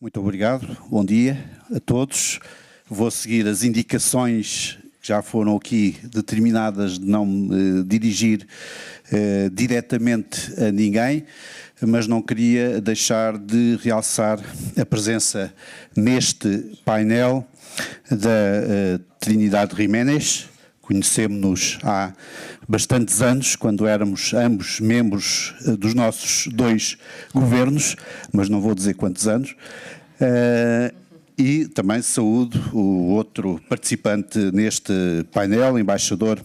Muito obrigado, bom dia a todos. Vou seguir as indicações que já foram aqui determinadas de não me dirigir diretamente a ninguém, mas não queria deixar de realçar a presença neste painel da Trinidade Jiménez. Conhecemos-nos há bastantes anos, quando éramos ambos membros dos nossos dois governos, mas não vou dizer quantos anos. E também saúdo o outro participante neste painel, embaixador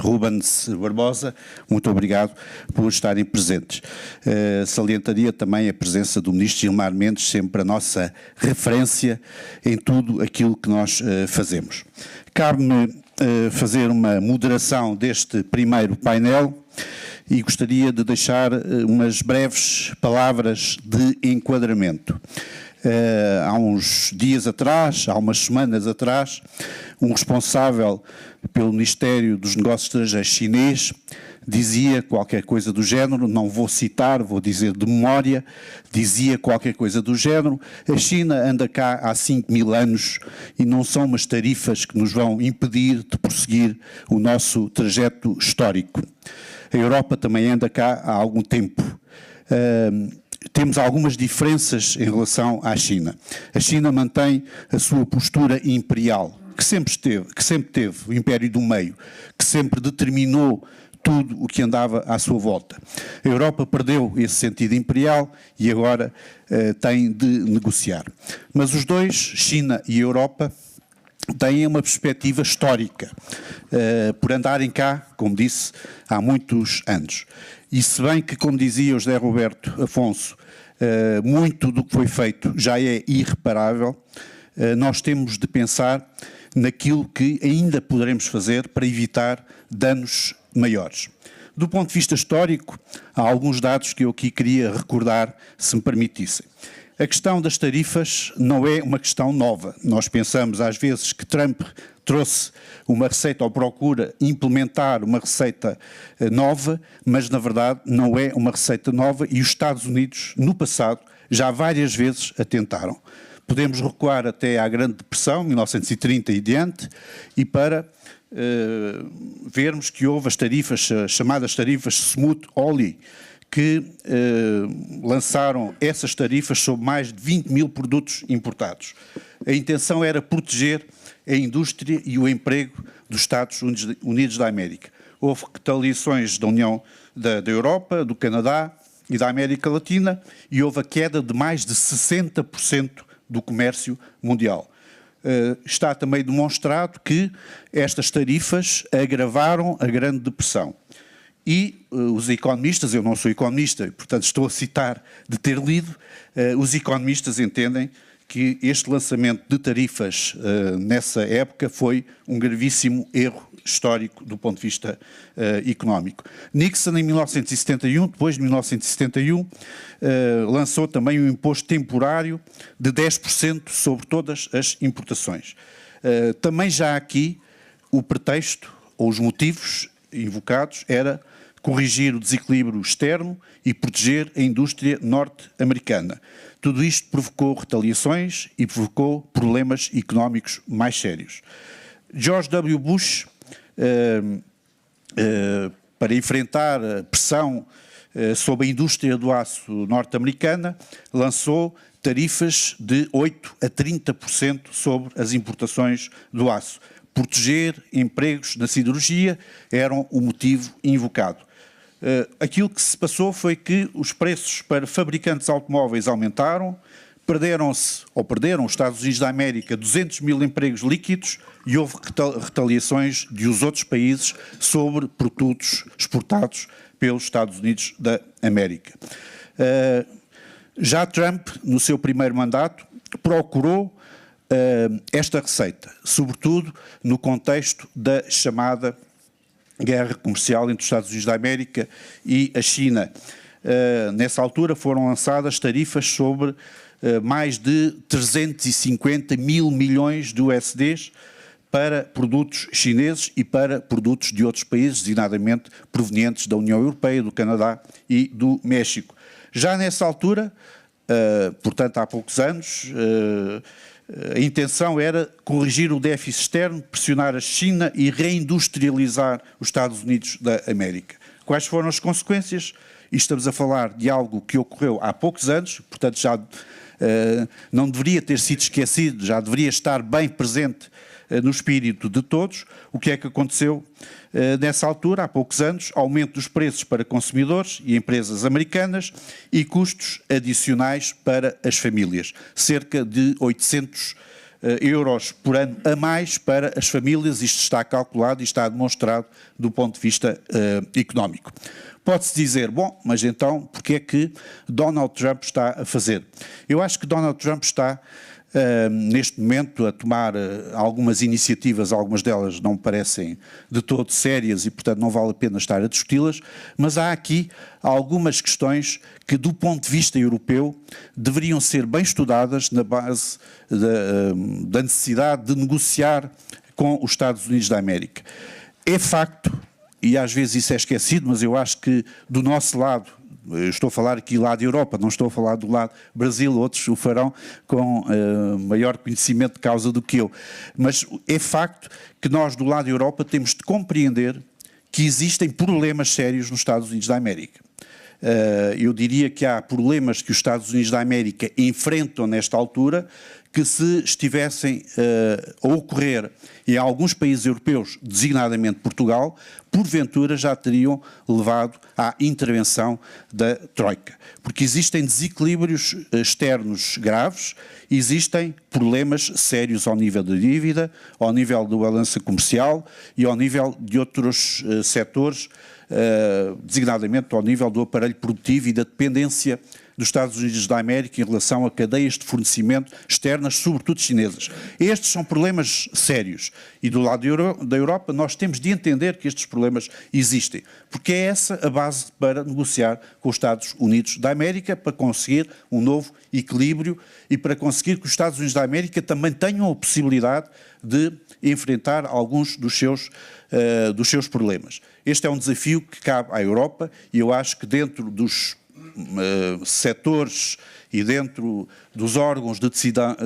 Rubens Barbosa. Muito obrigado por estarem presentes. Salientaria também a presença do Ministro Gilmar Mendes, sempre a nossa referência em tudo aquilo que nós fazemos. Cabe-me fazer uma moderação deste primeiro painel e gostaria de deixar umas breves palavras de enquadramento. Há uns dias atrás, há umas semanas atrás, um responsável pelo Ministério dos Negócios Estrangeiros chinês dizia qualquer coisa do género, não vou citar, vou dizer de memória, dizia qualquer coisa do género: a China anda cá há 5.000 anos e não são umas tarifas que nos vão impedir de prosseguir o nosso trajeto histórico. A Europa também anda cá há algum tempo. Temos algumas diferenças em relação à China. A China mantém a sua postura imperial, que sempre teve, o Império do Meio, que sempre determinou tudo o que andava à sua volta. A Europa perdeu esse sentido imperial e agora tem de negociar. Mas os dois, China e Europa, têm uma perspectiva histórica, por andarem cá, como disse, há muitos anos. E se bem que, como dizia o José Roberto Afonso, muito do que foi feito já é irreparável, nós temos de pensar naquilo que ainda poderemos fazer para evitar danos maiores. Do ponto de vista histórico, há alguns dados que eu aqui queria recordar, se me permitissem. A questão das tarifas não é uma questão nova. Nós pensamos às vezes que Trump trouxe uma receita ou procura implementar uma receita nova, mas na verdade não é uma receita nova e os Estados Unidos, no passado, já várias vezes a tentaram. Podemos recuar até à Grande Depressão, 1930 e diante, e para vermos que houve as tarifas, chamadas tarifas Smoot-Hawley, que lançaram essas tarifas sobre mais de 20.000 produtos importados. A intenção era proteger a indústria e o emprego dos Estados Unidos da América. Houve retaliações da União da Europa, do Canadá e da América Latina e houve a queda de mais de 60% do comércio mundial. Está também demonstrado que estas tarifas agravaram a Grande Depressão. E os economistas, eu não sou economista, portanto estou a citar de ter lido, os economistas entendem que este lançamento de tarifas nessa época foi um gravíssimo erro histórico do ponto de vista económico. Nixon, em 1971, depois de 1971, lançou também um imposto temporário de 10% sobre todas as importações. Também já aqui o pretexto ou os motivos invocados era corrigir o desequilíbrio externo e proteger a indústria norte-americana. Tudo isto provocou retaliações e provocou problemas económicos mais sérios. George W. Bush, para enfrentar a pressão sobre a indústria do aço norte-americana, lançou tarifas de 8% a 30% sobre as importações do aço. Proteger empregos na siderurgia era o motivo invocado. Aquilo que se passou foi que os preços para fabricantes de automóveis aumentaram, perderam os Estados Unidos da América 200.000 empregos líquidos e houve retaliações de os outros países sobre produtos exportados pelos Estados Unidos da América. Já Trump, no seu primeiro mandato, procurou esta receita, sobretudo no contexto da chamada guerra comercial entre os Estados Unidos da América e a China. Nessa altura foram lançadas tarifas sobre mais de 350 mil milhões de USDs para produtos chineses e para produtos de outros países, designadamente provenientes da União Europeia, do Canadá e do México. Já nessa altura, portanto, há poucos anos, a intenção era corrigir o déficit externo, pressionar a China e reindustrializar os Estados Unidos da América. Quais foram as consequências? E estamos a falar de algo que ocorreu há poucos anos, portanto já não deveria ter sido esquecido, já deveria estar bem presente no espírito de todos. O que é que aconteceu nessa altura, há poucos anos? Aumento dos preços para consumidores e empresas americanas e custos adicionais para as famílias. Cerca de 800 euros por ano a mais para as famílias. Isto está calculado e está demonstrado do ponto de vista económico. Pode-se dizer, bom, mas então, porque é que Donald Trump está a fazer? Eu acho que Donald Trump está, neste momento, a tomar algumas iniciativas, algumas delas não me parecem de todo sérias e, portanto, não vale a pena estar a discuti-las, mas há aqui algumas questões que, do ponto de vista europeu, deveriam ser bem estudadas na base da necessidade de negociar com os Estados Unidos da América. É facto, e às vezes isso é esquecido, mas eu acho que do nosso lado, eu estou a falar aqui lado Europa, não estou a falar do lado Brasil, outros o farão com maior conhecimento de causa do que eu, mas é facto que nós do lado Europa temos de compreender que existem problemas sérios nos Estados Unidos da América. Eu diria que há problemas que os Estados Unidos da América enfrentam nesta altura que se estivessem a ocorrer em alguns países europeus, designadamente Portugal, porventura já teriam levado à intervenção da Troika. Porque existem desequilíbrios externos graves, existem problemas sérios ao nível da dívida, ao nível da balança comercial e ao nível de outros setores, designadamente ao nível do aparelho produtivo e da dependência dos Estados Unidos da América em relação a cadeias de fornecimento externas, sobretudo chinesas. Estes são problemas sérios e do lado da Europa nós temos de entender que estes problemas existem, porque é essa a base para negociar com os Estados Unidos da América, para conseguir um novo equilíbrio e para conseguir que os Estados Unidos da América também tenham a possibilidade de enfrentar alguns dos seus problemas. Este é um desafio que cabe à Europa e eu acho que dentro dos setores e dentro dos órgãos de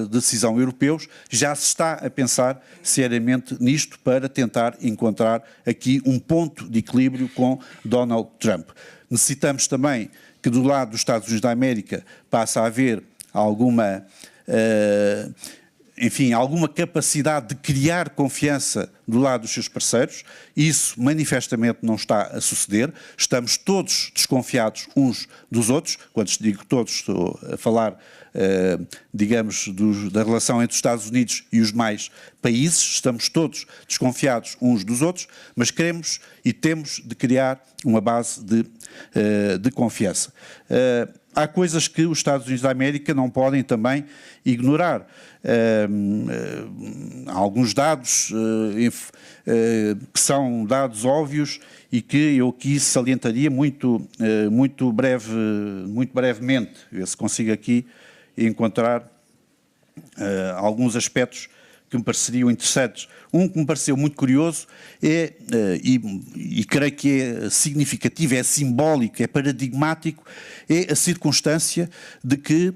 decisão europeus já se está a pensar seriamente nisto para tentar encontrar aqui um ponto de equilíbrio com Donald Trump. Necessitamos também que do lado dos Estados Unidos da América passe a haver alguma capacidade de criar confiança do lado dos seus parceiros. Isso manifestamente não está a suceder. Estamos todos desconfiados uns dos outros. Quando digo todos, estou a falar, da relação entre os Estados Unidos e os demais países. Estamos todos desconfiados uns dos outros, mas queremos e temos de criar uma base de confiança. Há coisas que os Estados Unidos da América não podem também ignorar. Há alguns dados que são dados óbvios e que eu aqui salientaria muito brevemente, ver se consigo aqui encontrar alguns aspectos que me pareceriam interessantes. Um que me pareceu muito curioso e creio que é significativo, é simbólico, é paradigmático, é a circunstância de que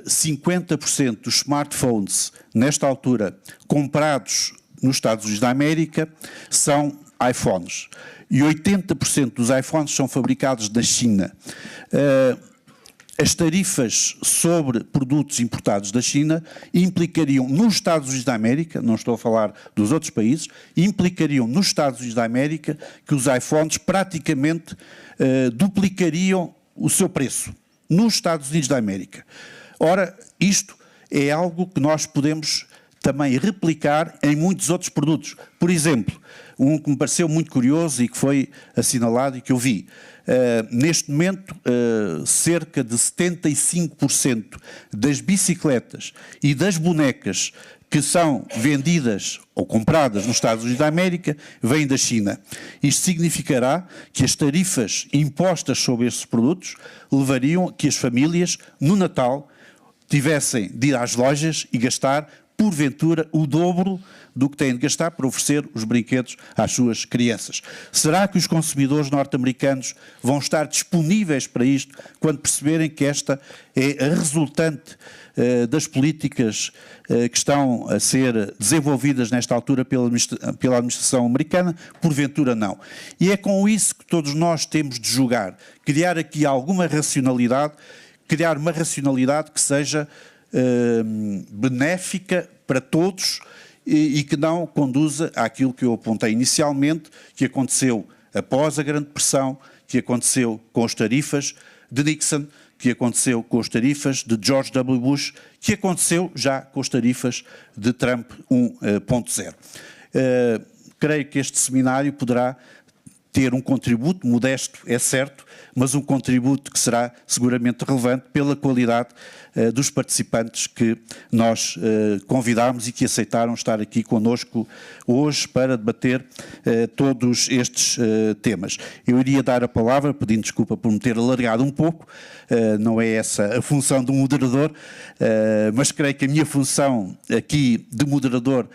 50% dos smartphones, nesta altura, comprados nos Estados Unidos da América, são iPhones. E 80% dos iPhones são fabricados na China. As tarifas sobre produtos importados da China implicariam nos Estados Unidos da América, não estou a falar dos outros países, implicariam nos Estados Unidos da América que os iPhones praticamente duplicariam o seu preço nos Estados Unidos da América. Ora, isto é algo que nós podemos também replicar em muitos outros produtos. Por exemplo, um que me pareceu muito curioso e que foi assinalado e que eu vi. Neste momento, cerca de 75% das bicicletas e das bonecas que são vendidas ou compradas nos Estados Unidos da América vêm da China. Isto significará que as tarifas impostas sobre estes produtos levariam a que as famílias, no Natal, tivessem de ir às lojas e gastar porventura, o dobro do que têm de gastar para oferecer os brinquedos às suas crianças. Será que os consumidores norte-americanos vão estar disponíveis para isto quando perceberem que esta é a resultante das políticas que estão a ser desenvolvidas nesta altura pela administração americana? Porventura não. E é com isso que todos nós temos de julgar, criar aqui alguma racionalidade, criar uma racionalidade que seja benéfica para todos e que não conduza àquilo que eu apontei inicialmente, que aconteceu após a Grande Depressão, que aconteceu com as tarifas de Nixon, que aconteceu com as tarifas de George W. Bush, que aconteceu já com as tarifas de Trump 1.0. Creio que este seminário poderá ter um contributo modesto, é certo, mas um contributo que será seguramente relevante pela qualidade dos participantes que nós convidámos e que aceitaram estar aqui conosco hoje para debater todos estes temas. Eu iria dar a palavra, pedindo desculpa por me ter alargado um pouco, não é essa a função do moderador, mas creio que a minha função aqui de moderador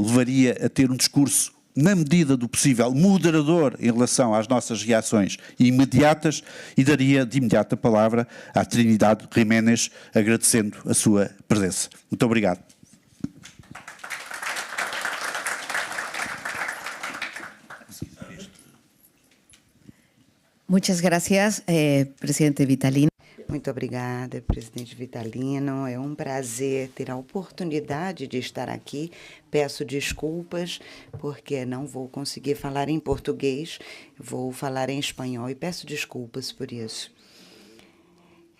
levaria a ter um discurso na medida do possível, moderador em relação às nossas reações imediatas, e daria de imediato a palavra à Trinidad Jiménez, agradecendo a sua presença. Muito obrigado. Muchas gracias, presidente Vitalino. Muito obrigada, presidente Vitalino. É um prazer ter a oportunidade de estar aqui. Peço desculpas, porque não vou conseguir falar em português, vou falar em espanhol e peço desculpas por isso.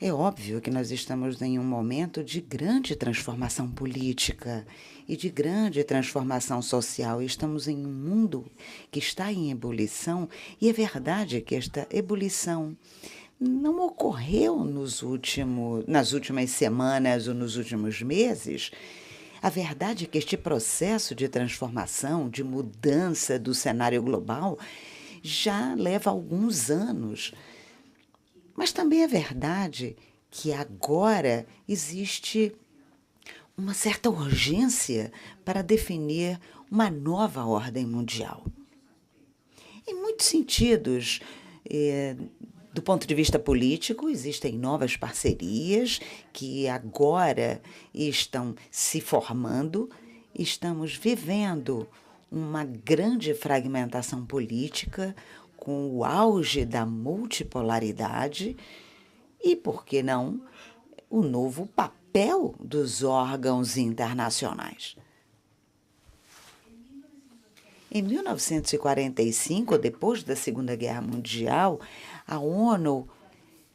É óbvio que nós estamos em um momento de grande transformação política e de grande transformação social. Estamos em um mundo que está em ebulição e é verdade que esta ebulição não ocorreu nas últimas semanas ou nos últimos meses. A verdade é que este processo de transformação, de mudança do cenário global, já leva alguns anos. Mas também é verdade que agora existe uma certa urgência para definir uma nova ordem mundial. Em muitos sentidos, do ponto de vista político, existem novas parcerias que agora estão se formando. Estamos vivendo uma grande fragmentação política com o auge da multipolaridade e, por que não, o novo papel dos órgãos internacionais. Em 1945, depois da Segunda Guerra Mundial, a ONU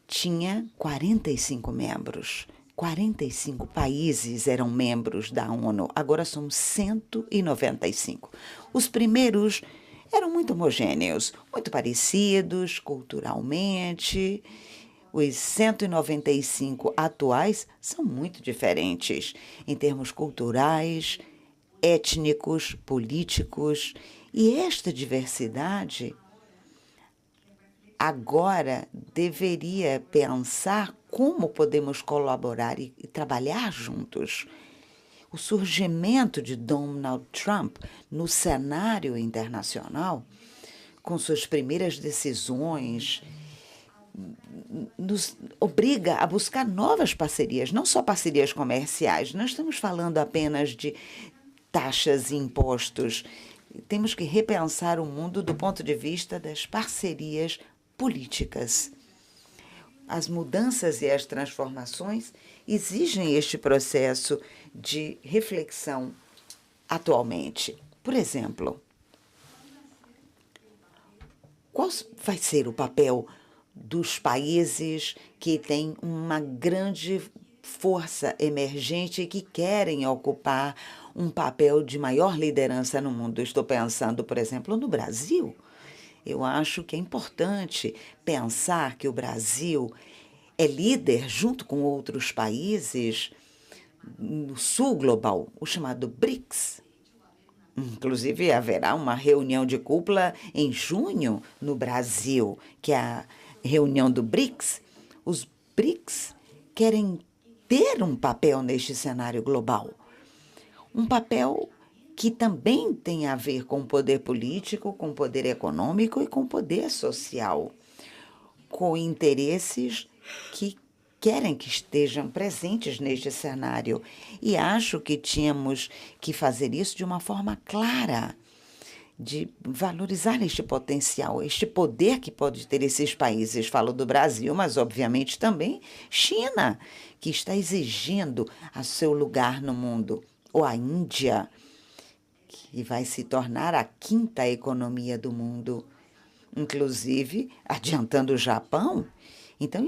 tinha 45 membros. 45 países eram membros da ONU. Agora são 195. Os primeiros eram muito homogêneos, muito parecidos culturalmente. Os 195 atuais são muito diferentes em termos culturais, étnicos, políticos, e esta diversidade agora deveria pensar como podemos colaborar e trabalhar juntos. O surgimento de Donald Trump no cenário internacional, com suas primeiras decisões, nos obriga a buscar novas parcerias, não só parcerias comerciais. Não estamos falando apenas de taxas e impostos. Temos que repensar o mundo do ponto de vista das parcerias políticas. As mudanças e as transformações exigem este processo de reflexão atualmente. Por exemplo, qual vai ser o papel dos países que têm uma grande força emergente e que querem ocupar um papel de maior liderança no mundo? Estou pensando, por exemplo, no Brasil. Eu acho que é importante pensar que o Brasil é líder junto com outros países no sul global, o chamado BRICS. Inclusive, haverá uma reunião de cúpula em junho no Brasil, que é a reunião do BRICS. Os BRICS querem ter um papel neste cenário global. um papel que também tem a ver com o poder político, com o poder econômico e com o poder social, com interesses que querem que estejam presentes neste cenário. E acho que tínhamos que fazer isso de uma forma clara, de valorizar este potencial, este poder que pode ter esses países. Falo do Brasil, mas obviamente também China, que está exigindo a seu lugar no mundo, ou a Índia, que vai se tornar a quinta economia do mundo, inclusive adiantando o Japão. Então,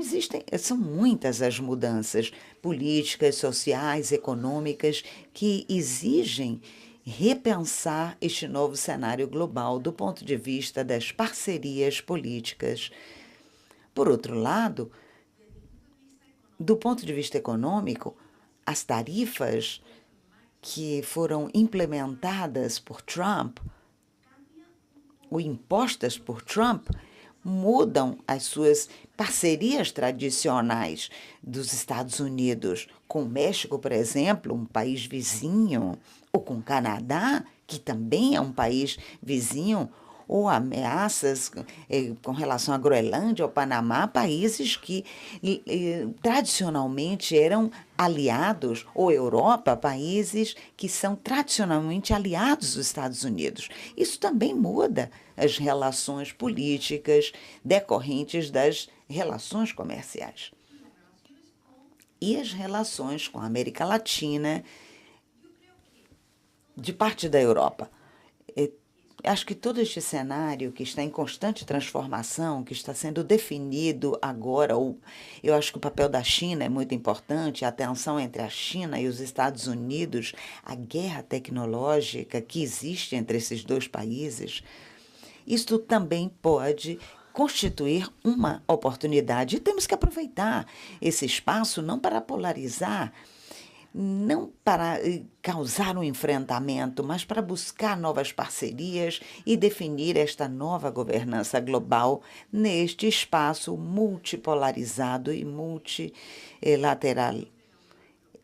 são muitas as mudanças políticas, sociais, econômicas que exigem repensar este novo cenário global do ponto de vista das parcerias políticas. Por outro lado, do ponto de vista econômico, as tarifas que foram implementadas por Trump ou impostas por Trump mudam as suas parcerias tradicionais dos Estados Unidos com o México, por exemplo, um país vizinho, ou com o Canadá, que também é um país vizinho, ou ameaças com relação à Groenlândia ou Panamá, países que tradicionalmente eram aliados, ou Europa, países que são tradicionalmente aliados dos Estados Unidos. Isso também muda as relações políticas decorrentes das relações comerciais. E as relações com a América Latina, de parte da Europa. Acho que todo este cenário que está em constante transformação, que está sendo definido agora, eu acho que o papel da China é muito importante, a tensão entre a China e os Estados Unidos, a guerra tecnológica que existe entre esses dois países, isto também pode constituir uma oportunidade. E temos que aproveitar esse espaço não para polarizar, não para causar um enfrentamento, mas para buscar novas parcerias e definir esta nova governança global neste espaço multipolarizado e multilateral.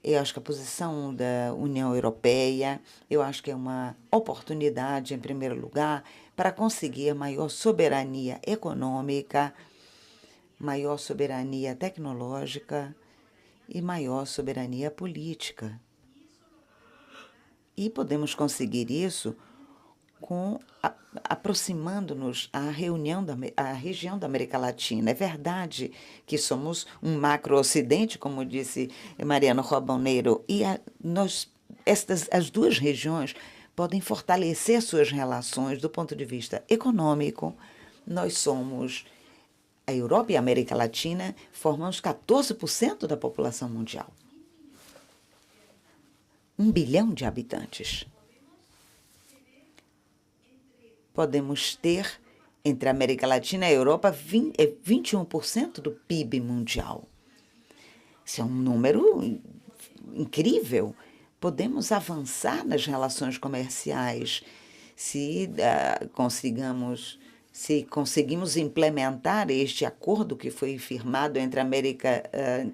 Eu acho que a posição da União Europeia, eu acho que é uma oportunidade, em primeiro lugar, para conseguir maior soberania econômica, maior soberania tecnológica e maior soberania política. E podemos conseguir isso aproximando-nos à região da América Latina. É verdade que somos um macro-ocidente, como disse Mariano Rabanero, e as duas regiões podem fortalecer suas relações do ponto de vista econômico. Nós somos a Europa e a América Latina formamos 14% da população mundial. 1 bilhão de habitantes. Podemos ter, entre a América Latina e a Europa, 21% do PIB mundial. Isso é um número incrível. Podemos avançar nas relações comerciais se conseguimos implementar este acordo que foi firmado entre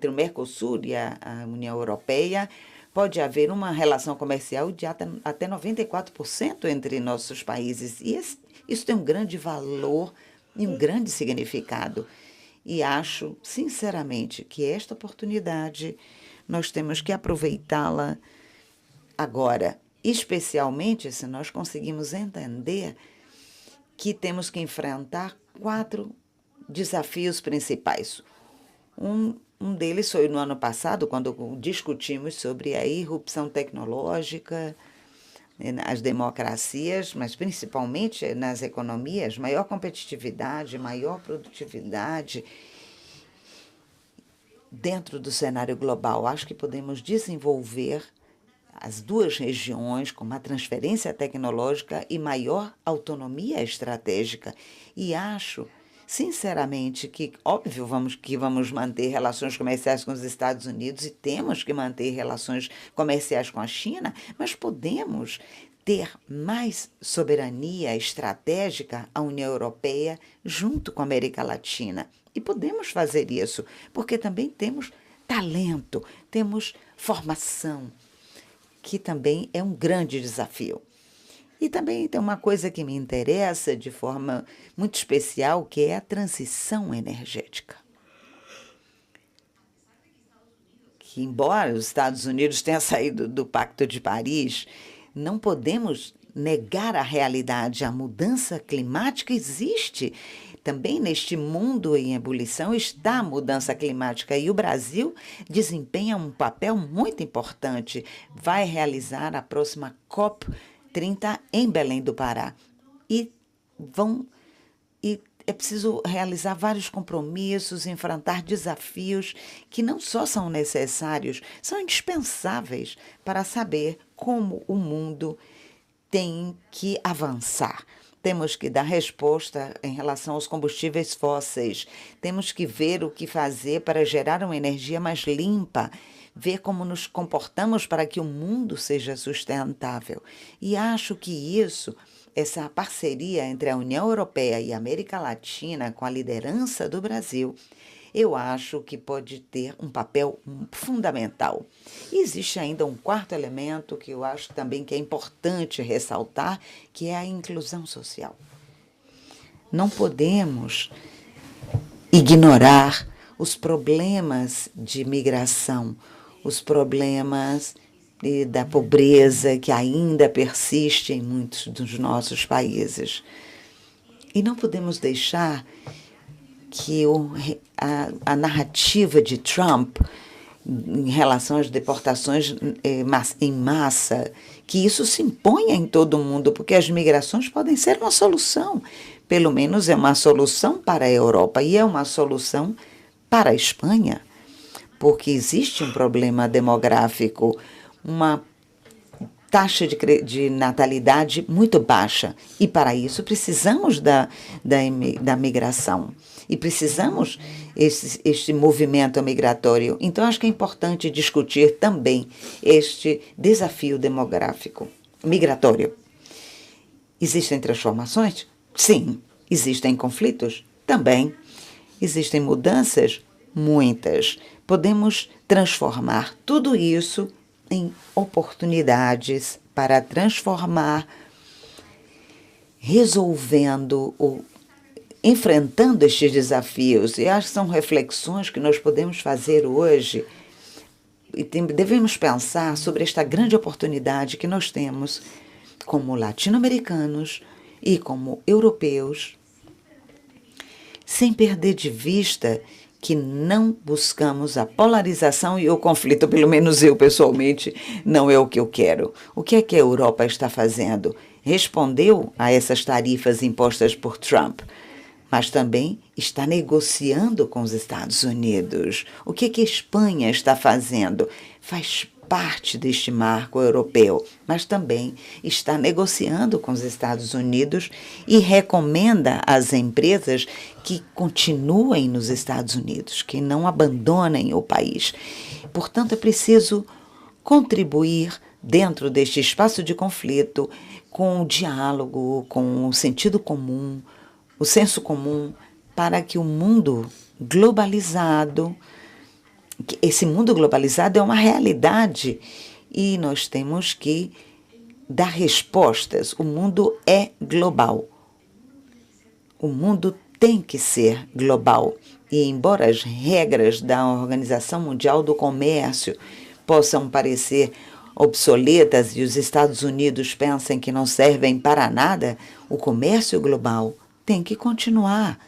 o Mercosul e a União Europeia. Pode haver uma relação comercial de até 94% entre nossos países. E isso tem um grande valor e um grande significado. E acho, sinceramente, que esta oportunidade nós temos que aproveitá-la agora, especialmente se nós conseguimos entender que temos que enfrentar 4 desafios principais. Um deles foi no ano passado, quando discutimos sobre a irrupção tecnológica nas democracias, mas principalmente nas economias, maior competitividade, maior produtividade dentro do cenário global. Acho que podemos desenvolver as duas regiões com uma transferência tecnológica e maior autonomia estratégica. E acho, sinceramente, que, óbvio, vamos manter relações comerciais com os Estados Unidos e temos que manter relações comerciais com a China, mas podemos ter mais soberania estratégica, a União Europeia, junto com a América Latina. E podemos fazer isso, porque também temos talento, temos formação, que também é um grande desafio. E também tem uma coisa que me interessa de forma muito especial, que é a transição energética. Que, embora os Estados Unidos tenham saído do Pacto de Paris, não podemos negar a realidade. A mudança climática existe. Também neste mundo em ebulição está a mudança climática e o Brasil desempenha um papel muito importante. Vai realizar a próxima COP30 em Belém do Pará. E é preciso realizar vários compromissos, enfrentar desafios que não só são necessários, são indispensáveis para saber como o mundo tem que avançar. Temos que dar resposta em relação aos combustíveis fósseis. Temos que ver o que fazer para gerar uma energia mais limpa, ver como nos comportamos para que o mundo seja sustentável. E acho que essa parceria entre a União Europeia e a América Latina, com a liderança do Brasil, eu acho que pode ter um papel fundamental. E existe ainda um quarto elemento que eu acho também que é importante ressaltar, que é a inclusão social. Não podemos ignorar os problemas de migração, os problemas da pobreza que ainda persiste em muitos dos nossos países. E não podemos deixar que a narrativa de Trump em relação às deportações em massa, que isso se imponha em todo o mundo, porque as migrações podem ser uma solução. Pelo menos é uma solução para a Europa e é uma solução para a Espanha, porque existe um problema demográfico, uma taxa de natalidade muito baixa. E, para isso, precisamos da migração. E precisamos este movimento migratório. Então, acho que é importante discutir também este desafio demográfico, migratório. Existem transformações? Sim. Existem conflitos? Também. Existem mudanças? Muitas. Podemos transformar tudo isso em oportunidades para transformar, resolvendo enfrentando estes desafios. E acho que são reflexões que nós podemos fazer hoje e devemos pensar sobre esta grande oportunidade que nós temos como latino-americanos e como europeus, sem perder de vista que não buscamos a polarização e o conflito, pelo menos eu pessoalmente, não é o que eu quero. O que é que a Europa está fazendo? Respondeu a essas tarifas impostas por Trump, mas também está negociando com os Estados Unidos. O que é que a Espanha está fazendo? Faz parte deste marco europeu, mas também está negociando com os Estados Unidos e recomenda às empresas que continuem nos Estados Unidos, que não abandonem o país. Portanto, é preciso contribuir dentro deste espaço de conflito com o diálogo, com o sentido comum, o senso comum, para que o mundo globalizado, esse mundo globalizado é uma realidade e nós temos que dar respostas. O mundo é global. O mundo tem que ser global. E embora as regras da Organização Mundial do Comércio possam parecer obsoletas e os Estados Unidos pensem que não servem para nada, o comércio global tem que continuar.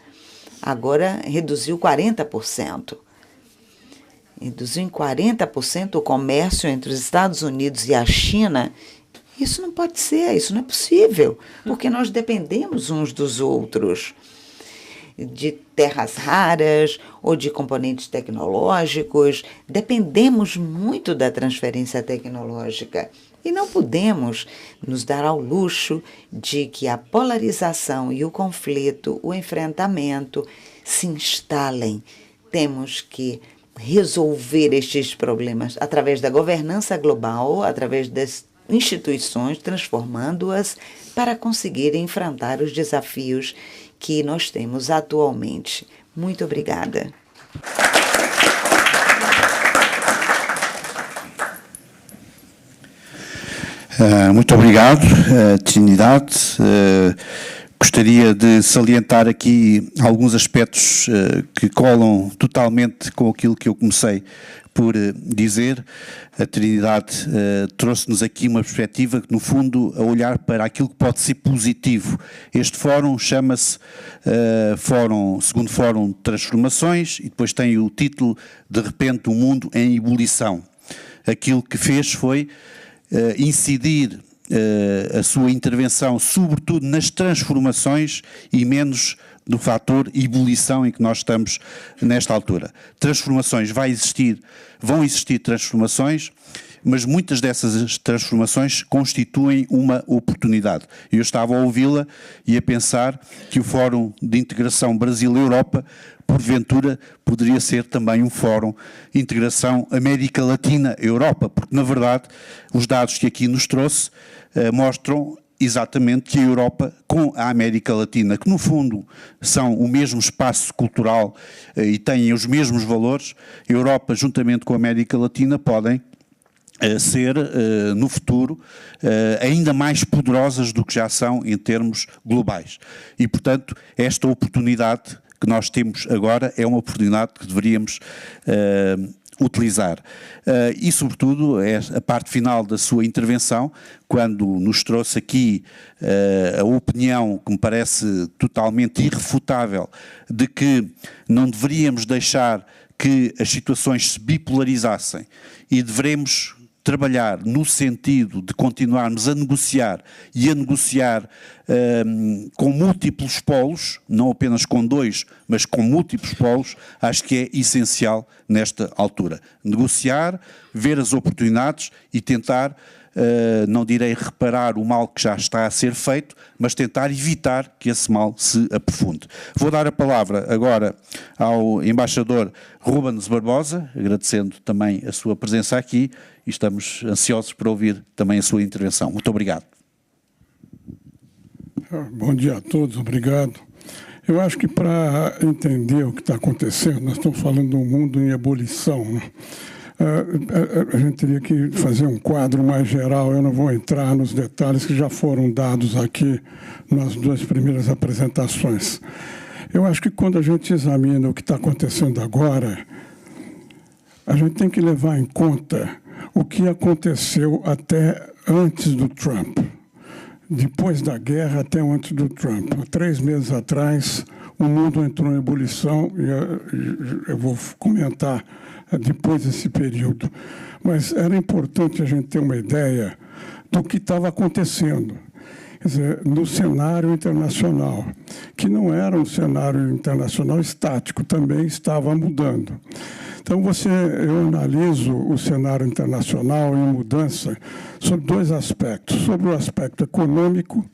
Agora reduziu 40%. Reduziu em 40% o comércio entre os Estados Unidos e a China. Isso não pode ser, isso não é possível, porque nós dependemos uns dos outros, de terras raras ou de componentes tecnológicos. Dependemos muito da transferência tecnológica e não podemos nos dar ao luxo de que a polarização e o conflito, o enfrentamento se instalem. Temos que resolver estes problemas através da governança global, através das instituições, transformando-as para conseguir enfrentar os desafios que nós temos atualmente. Muito obrigada. Muito obrigado, Trinidade. Gostaria de salientar aqui alguns aspectos que colam totalmente com aquilo que eu comecei por dizer. A Trinidade trouxe-nos aqui uma perspectiva que, no fundo, a olhar para aquilo que pode ser positivo. Este fórum chama-se Segundo Fórum de Transformações e depois tem o título De repente o mundo em ebulição. Aquilo que fez foi incidir a sua intervenção sobretudo nas transformações e menos do fator ebulição em que nós estamos nesta altura. Transformações vão existir transformações, mas muitas dessas transformações constituem uma oportunidade. Eu estava a ouvi-la e a pensar que o Fórum de Integração Brasil-Europa, porventura, poderia ser também um Fórum de Integração América Latina-Europa, porque, na verdade, os dados que aqui nos trouxe mostram exatamente que a Europa com a América Latina, que no fundo são o mesmo espaço cultural e têm os mesmos valores, a Europa juntamente com a América Latina podem ser, no futuro, ainda mais poderosas do que já são em termos globais. E, portanto, esta oportunidade que nós temos agora é uma oportunidade que deveríamos utilizar. E, sobretudo, a parte final da sua intervenção, quando nos trouxe aqui a opinião que me parece totalmente irrefutável de que não deveríamos deixar que as situações se bipolarizassem e devemos trabalhar no sentido de continuarmos a negociar e a negociar com múltiplos polos, não apenas com dois, mas com múltiplos polos, acho que é essencial nesta altura. Negociar, ver as oportunidades e tentar, não direi reparar o mal que já está a ser feito, mas tentar evitar que esse mal se aprofunde. Vou dar a palavra agora ao embaixador Rubens Barbosa, agradecendo também a sua presença aqui e estamos ansiosos por ouvir também a sua intervenção. Muito obrigado. Bom dia a todos, obrigado. Eu acho que para entender o que está acontecendo, nós estamos falando de um mundo em ebulição, né? A gente teria que fazer um quadro mais geral, eu não vou entrar nos detalhes que já foram dados aqui nas duas primeiras apresentações. Eu acho que quando a gente examina o que está acontecendo agora, a gente tem que levar em conta o que aconteceu até antes do Trump, depois da guerra até antes do Trump. Há 3 meses atrás, o mundo entrou em ebulição, e eu vou comentar depois desse período. Mas era importante a gente ter uma ideia do que estava acontecendo. Quer dizer, no cenário internacional, que não era um cenário internacional estático, também estava mudando. Então, eu analiso o cenário internacional em mudança sobre 2 aspectos, sobre o aspecto econômico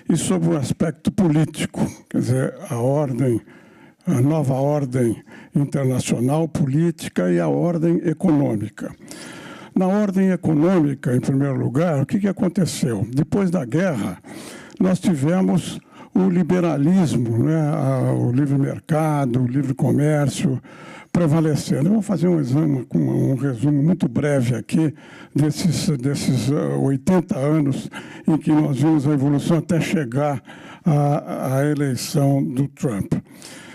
e sobre o aspecto político, quer dizer, a nova ordem internacional política e a ordem econômica. Na ordem econômica, em primeiro lugar, o que aconteceu? Depois da guerra, nós tivemos o liberalismo, né? O livre mercado, o livre comércio prevalecendo. Eu vou fazer um resumo muito breve aqui desses 80 anos em que nós vimos a evolução até chegar à eleição do Trump.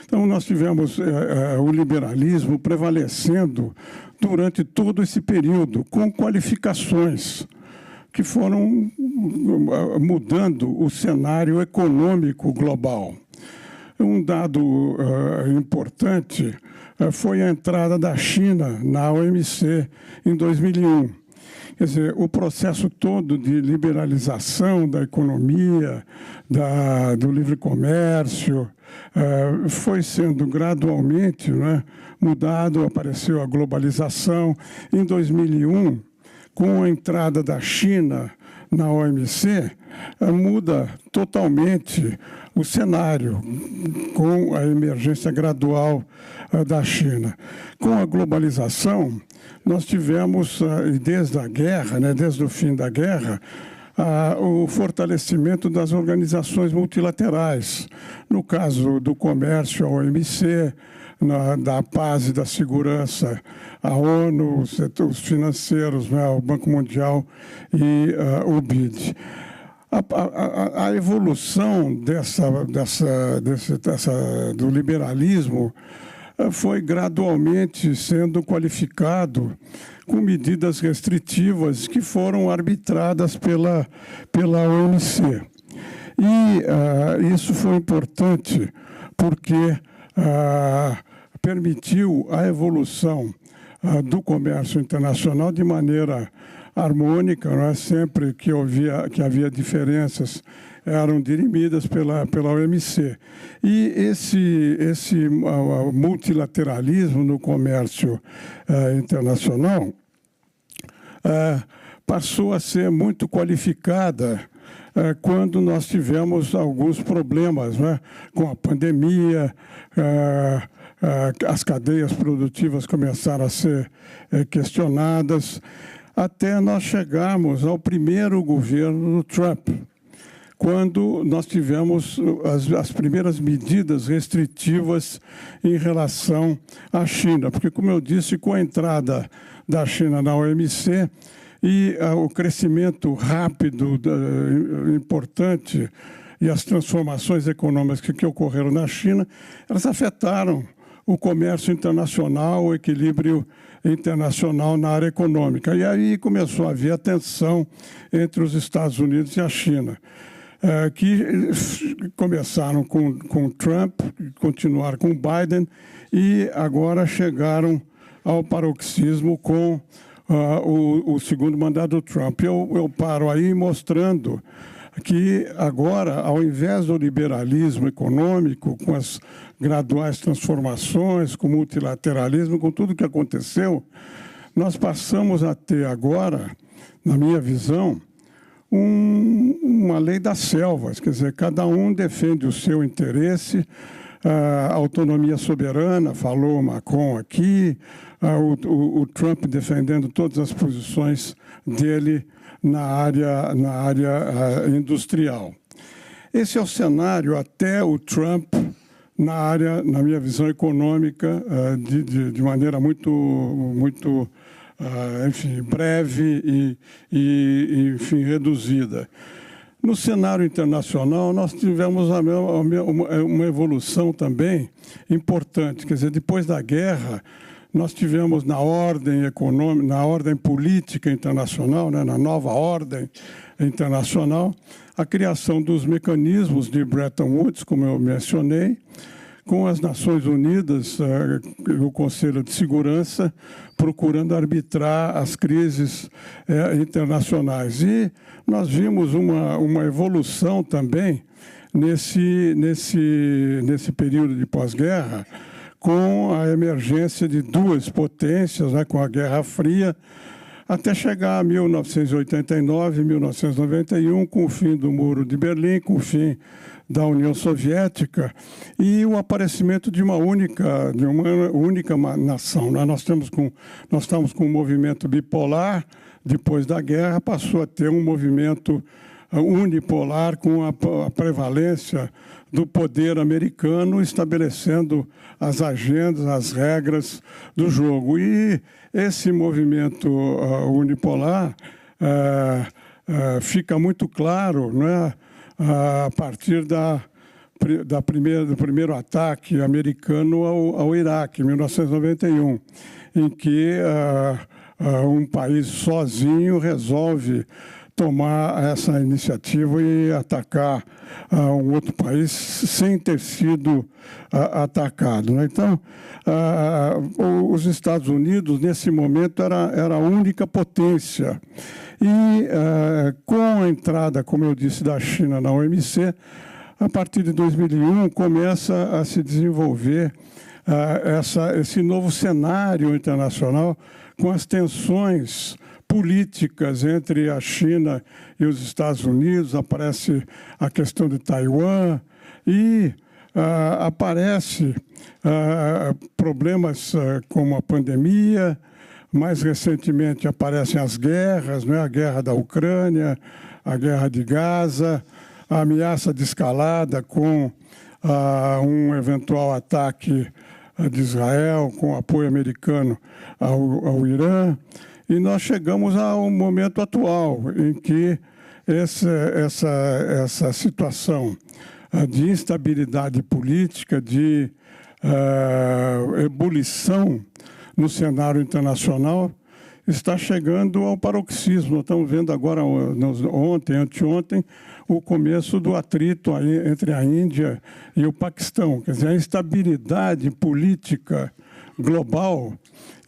Então, nós tivemos o liberalismo prevalecendo durante todo esse período, com qualificações que foram mudando o cenário econômico global. Um dado importante foi a entrada da China na OMC em 2001. Quer dizer, o processo todo de liberalização da economia, do livre comércio, foi sendo gradualmente, né, mudado, apareceu a globalização. Em 2001, com a entrada da China na OMC, muda totalmente o cenário, com a emergência gradual da China. Com a globalização, nós tivemos, desde a guerra, né, desde o fim da guerra, o fortalecimento das organizações multilaterais. No caso do comércio, a OMC, da paz e da segurança, a ONU, os financeiros, né, o Banco Mundial e o BID. A evolução do liberalismo foi gradualmente sendo qualificado com medidas restritivas que foram arbitradas pela OMC. E isso foi importante porque permitiu a evolução do comércio internacional de maneira harmônica, não é? Sempre que havia diferenças, eram dirimidas pela OMC. E esse multilateralismo no comércio internacional passou a ser muito qualificada quando nós tivemos alguns problemas, né, com a pandemia, as cadeias produtivas começaram a ser questionadas, até nós chegarmos ao primeiro governo do Trump, quando nós tivemos as primeiras medidas restritivas em relação à China. Porque, como eu disse, com a entrada da China na OMC e o crescimento rápido, importante, e as transformações econômicas que ocorreram na China, elas afetaram o comércio internacional, o equilíbrio internacional na área econômica. E aí começou a haver a tensão entre os Estados Unidos e a China, que começaram com Trump, continuaram com Biden e agora chegaram ao paroxismo com o segundo mandato do Trump. Eu paro aí mostrando que agora, ao invés do liberalismo econômico, com as graduais transformações, com o multilateralismo, com tudo que aconteceu, nós passamos a ter agora, na minha visão, uma lei das selvas, quer dizer, cada um defende o seu interesse, a autonomia soberana, falou o Macron aqui, o Trump defendendo todas as posições dele na área industrial. Esse é o cenário até o Trump na minha visão econômica, de maneira muito enfim, breve e enfim, reduzida. No cenário internacional, nós tivemos uma evolução também importante. Quer dizer, depois da guerra, nós tivemos na ordem econômica, na ordem política internacional, né, na nova ordem internacional, a criação dos mecanismos de Bretton Woods, como eu mencionei, com as Nações Unidas, o Conselho de Segurança, procurando arbitrar as crises internacionais. E nós vimos uma evolução também nesse período de pós-guerra, com a emergência de duas potências, né, com a Guerra Fria, até chegar a 1989, 1991, com o fim do Muro de Berlim, com o fim da União Soviética e o aparecimento de uma única nação. Nós estávamos com um movimento bipolar, depois da guerra, passou a ter um movimento unipolar com a prevalência do poder americano, estabelecendo as agendas, as regras do jogo. E esse movimento unipolar fica muito claro, né, a partir do primeiro ataque americano ao Iraque, em 1991, em que um país sozinho resolve tomar essa iniciativa e atacar um outro país sem ter sido atacado, né? Então, os Estados Unidos, nesse momento, era a única potência. E com a entrada, como eu disse, da China na OMC, a partir de 2001, começa a se desenvolver esse novo cenário internacional com as tensões políticas entre a China e os Estados Unidos, aparece a questão de Taiwan e aparece problemas como a pandemia. Mais recentemente aparecem as guerras, né? A guerra da Ucrânia, a guerra de Gaza, a ameaça de escalada com um eventual ataque de Israel, com apoio americano ao Irã, e nós chegamos ao momento atual, em que essa situação de instabilidade política, de ebulição no cenário internacional, está chegando ao paroxismo. Estamos vendo agora, ontem, anteontem, o começo do atrito entre a Índia e o Paquistão. Quer dizer, a instabilidade política global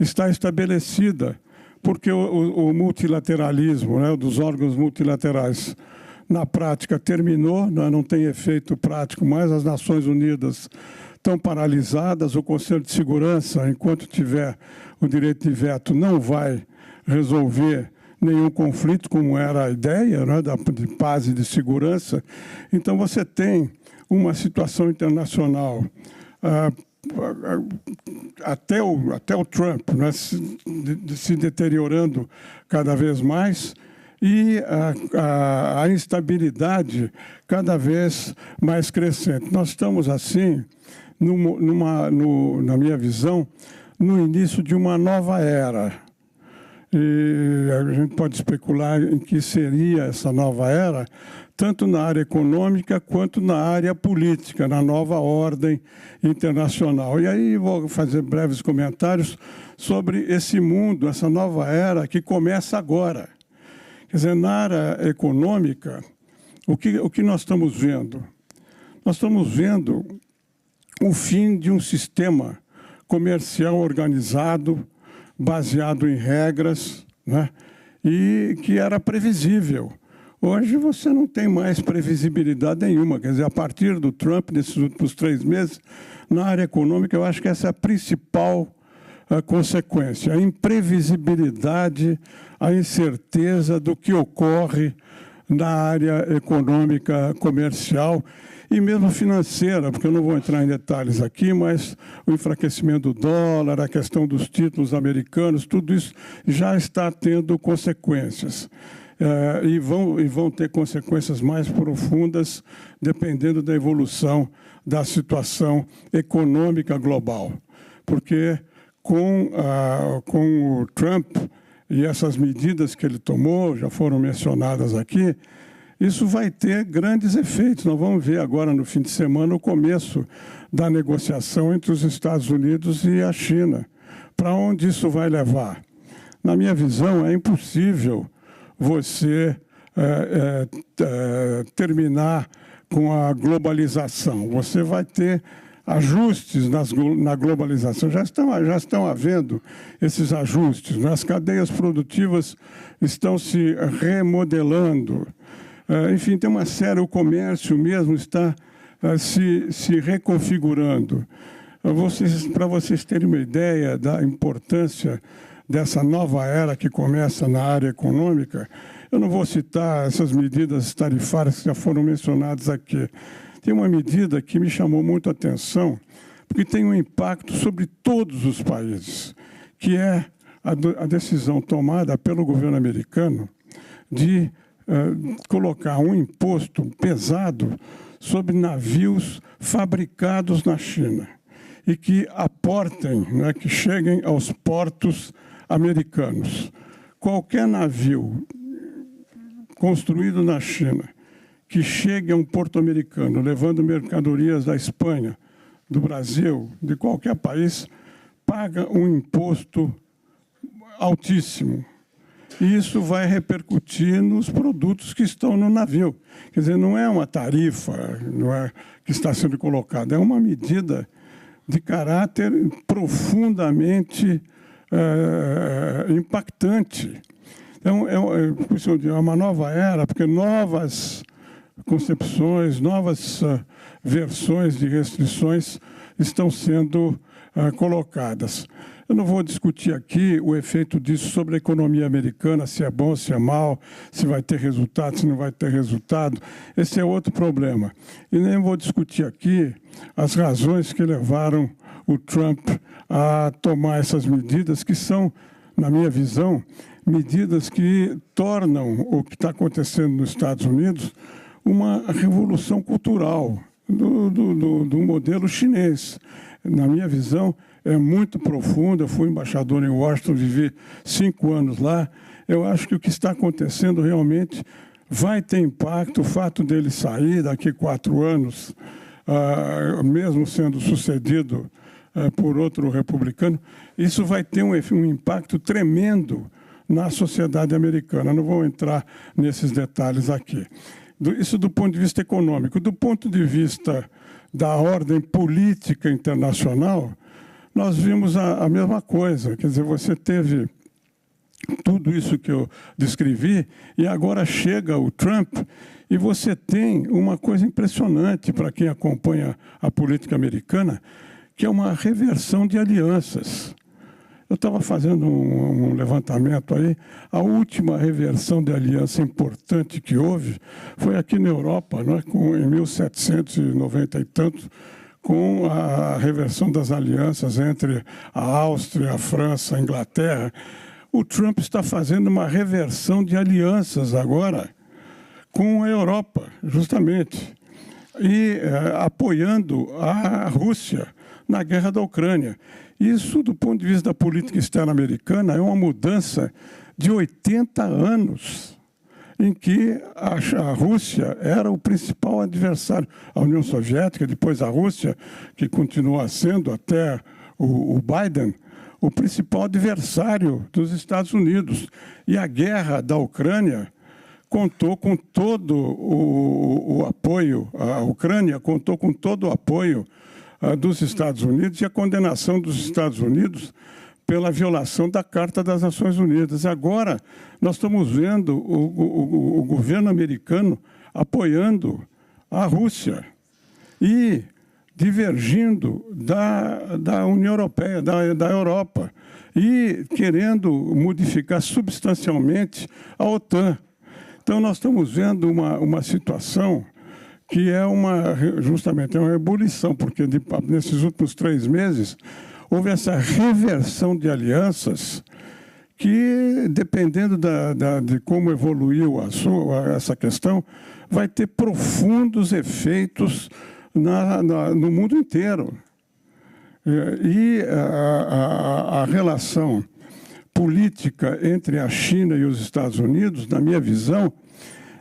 está estabelecida, porque o multilateralismo, né, dos órgãos multilaterais, na prática terminou, não tem efeito prático mais, as Nações Unidas estão paralisadas, o Conselho de Segurança, enquanto tiver o direito de veto, não vai resolver nenhum conflito, como era a ideia, né, de paz e de segurança. Então, você tem uma situação internacional, até o Trump, né, se deteriorando cada vez mais, e a instabilidade cada vez mais crescente. Nós estamos, assim, na minha visão, no início de uma nova era. E a gente pode especular em que seria essa nova era, tanto na área econômica quanto na área política, na nova ordem internacional. E aí vou fazer breves comentários sobre esse mundo, essa nova era que começa agora. Quer dizer, na área econômica, o que nós estamos vendo? Nós estamos vendo o fim de um sistema comercial organizado, baseado em regras, né, e que era previsível. Hoje você não tem mais previsibilidade nenhuma. Quer dizer, a partir do Trump, nesses últimos 3 meses, na área econômica, eu acho que essa é a principal consequência. A imprevisibilidade, a incerteza do que ocorre na área econômica, comercial e mesmo financeira, porque eu não vou entrar em detalhes aqui, mas o enfraquecimento do dólar, a questão dos títulos americanos, tudo isso já está tendo consequências. E vão ter consequências mais profundas, dependendo da evolução da situação econômica global. Porque com o Trump e essas medidas que ele tomou, já foram mencionadas aqui, isso vai ter grandes efeitos. Nós vamos ver agora, no fim de semana, o começo da negociação entre os Estados Unidos e a China. Para onde isso vai levar? Na minha visão, é impossível você terminar com a globalização. Você vai ter ajustes na globalização. Já estão havendo esses ajustes. As cadeias produtivas estão se remodelando. Enfim, tem uma série, o comércio mesmo está se reconfigurando. Para vocês terem uma ideia da importância dessa nova era que começa na área econômica, eu não vou citar essas medidas tarifárias que já foram mencionadas aqui. Tem uma medida que me chamou muito a atenção, porque tem um impacto sobre todos os países, que é a decisão tomada pelo governo americano de colocar um imposto pesado sobre navios fabricados na China e que aportem, né, que cheguem aos portos americanos. Qualquer navio construído na China que chegue a um porto americano, levando mercadorias da Espanha, do Brasil, de qualquer país, paga um imposto altíssimo. E isso vai repercutir nos produtos que estão no navio. Quer dizer, não é uma tarifa que está sendo colocada, é uma medida de caráter profundamente impactante. Então, é uma nova era, porque novas concepções, novas versões de restrições estão sendo colocadas. Eu não vou discutir aqui o efeito disso sobre a economia americana, se é bom, se é mal, se vai ter resultado, se não vai ter resultado. Esse é outro problema. E nem vou discutir aqui as razões que levaram o Trump a tomar essas medidas, que são, na minha visão, medidas que tornam o que está acontecendo nos Estados Unidos uma revolução cultural do modelo chinês. na minha visão, é muito profunda. Eu fui embaixador em Washington, vivi 5 anos lá. Eu acho que o que está acontecendo realmente vai ter impacto. O fato dele sair daqui 4 anos, mesmo sendo sucedido por outro republicano, isso vai ter um impacto tremendo na sociedade americana. Não vou entrar nesses detalhes aqui. Isso do ponto de vista econômico. Do ponto de vista da ordem política internacional, nós vimos a mesma coisa. Quer dizer, você teve tudo isso que eu descrevi, e agora chega o Trump, e você tem uma coisa impressionante para quem acompanha a política americana, que é uma reversão de alianças. Eu estava fazendo um levantamento aí. A última reversão de aliança importante que houve foi aqui na Europa, né, em 1790 e tantos, com a reversão das alianças entre a Áustria, a França, a Inglaterra. O Trump está fazendo uma reversão de alianças agora com a Europa, justamente, e apoiando a Rússia na guerra da Ucrânia. Isso, do ponto de vista da política externa americana, é uma mudança de 80 anos, em que a Rússia era o principal adversário. A União Soviética, depois a Rússia, que continua sendo até o Biden, o principal adversário dos Estados Unidos. E a guerra da Ucrânia contou com todo o apoio, a Ucrânia contou com todo o apoio dos Estados Unidos e a condenação dos Estados Unidos pela violação da Carta das Nações Unidas. Agora, nós estamos vendo o governo americano apoiando a Rússia e divergindo da União Europeia, da Europa, e querendo modificar substancialmente a OTAN. Então, nós estamos vendo uma situação que é justamente uma ebulição, porque nesses últimos 3 meses houve essa reversão de alianças que, dependendo de como evoluiu essa questão, vai ter profundos efeitos no mundo inteiro. E a relação política entre a China e os Estados Unidos, na minha visão,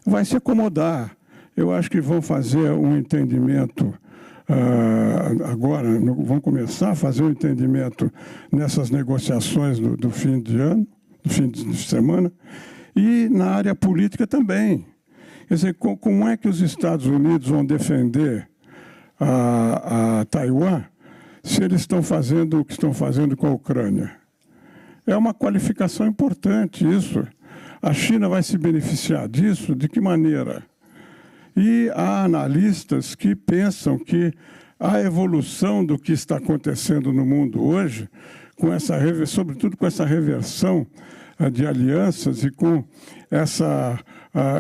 vai se acomodar. Eu acho que vão fazer um entendimento agora, vão começar a fazer um entendimento nessas negociações do fim de ano, do fim de semana, e na área política também. Quer dizer, como é que os Estados Unidos vão defender a Taiwan se eles estão fazendo o que estão fazendo com a Ucrânia? É uma qualificação importante isso. A China vai se beneficiar disso? De que maneira? E há analistas que pensam que a evolução do que está acontecendo no mundo hoje, sobretudo com essa reversão de alianças e com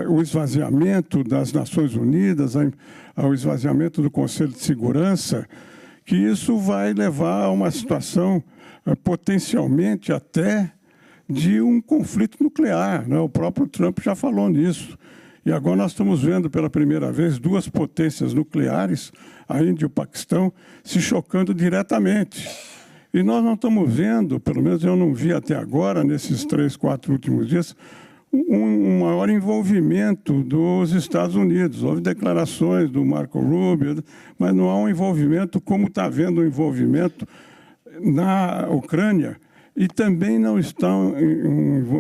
o esvaziamento das Nações Unidas, o esvaziamento do Conselho de Segurança, que isso vai levar a uma situação potencialmente até de um conflito nuclear, né? O próprio Trump já falou nisso. E agora nós estamos vendo pela primeira vez 2 potências nucleares, a Índia e o Paquistão, se chocando diretamente. E nós não estamos vendo, pelo menos eu não vi até agora, nesses 3, 4 últimos dias, um maior envolvimento dos Estados Unidos. Houve declarações do Marco Rubio, mas não há um envolvimento como está havendo um envolvimento na Ucrânia, e também não está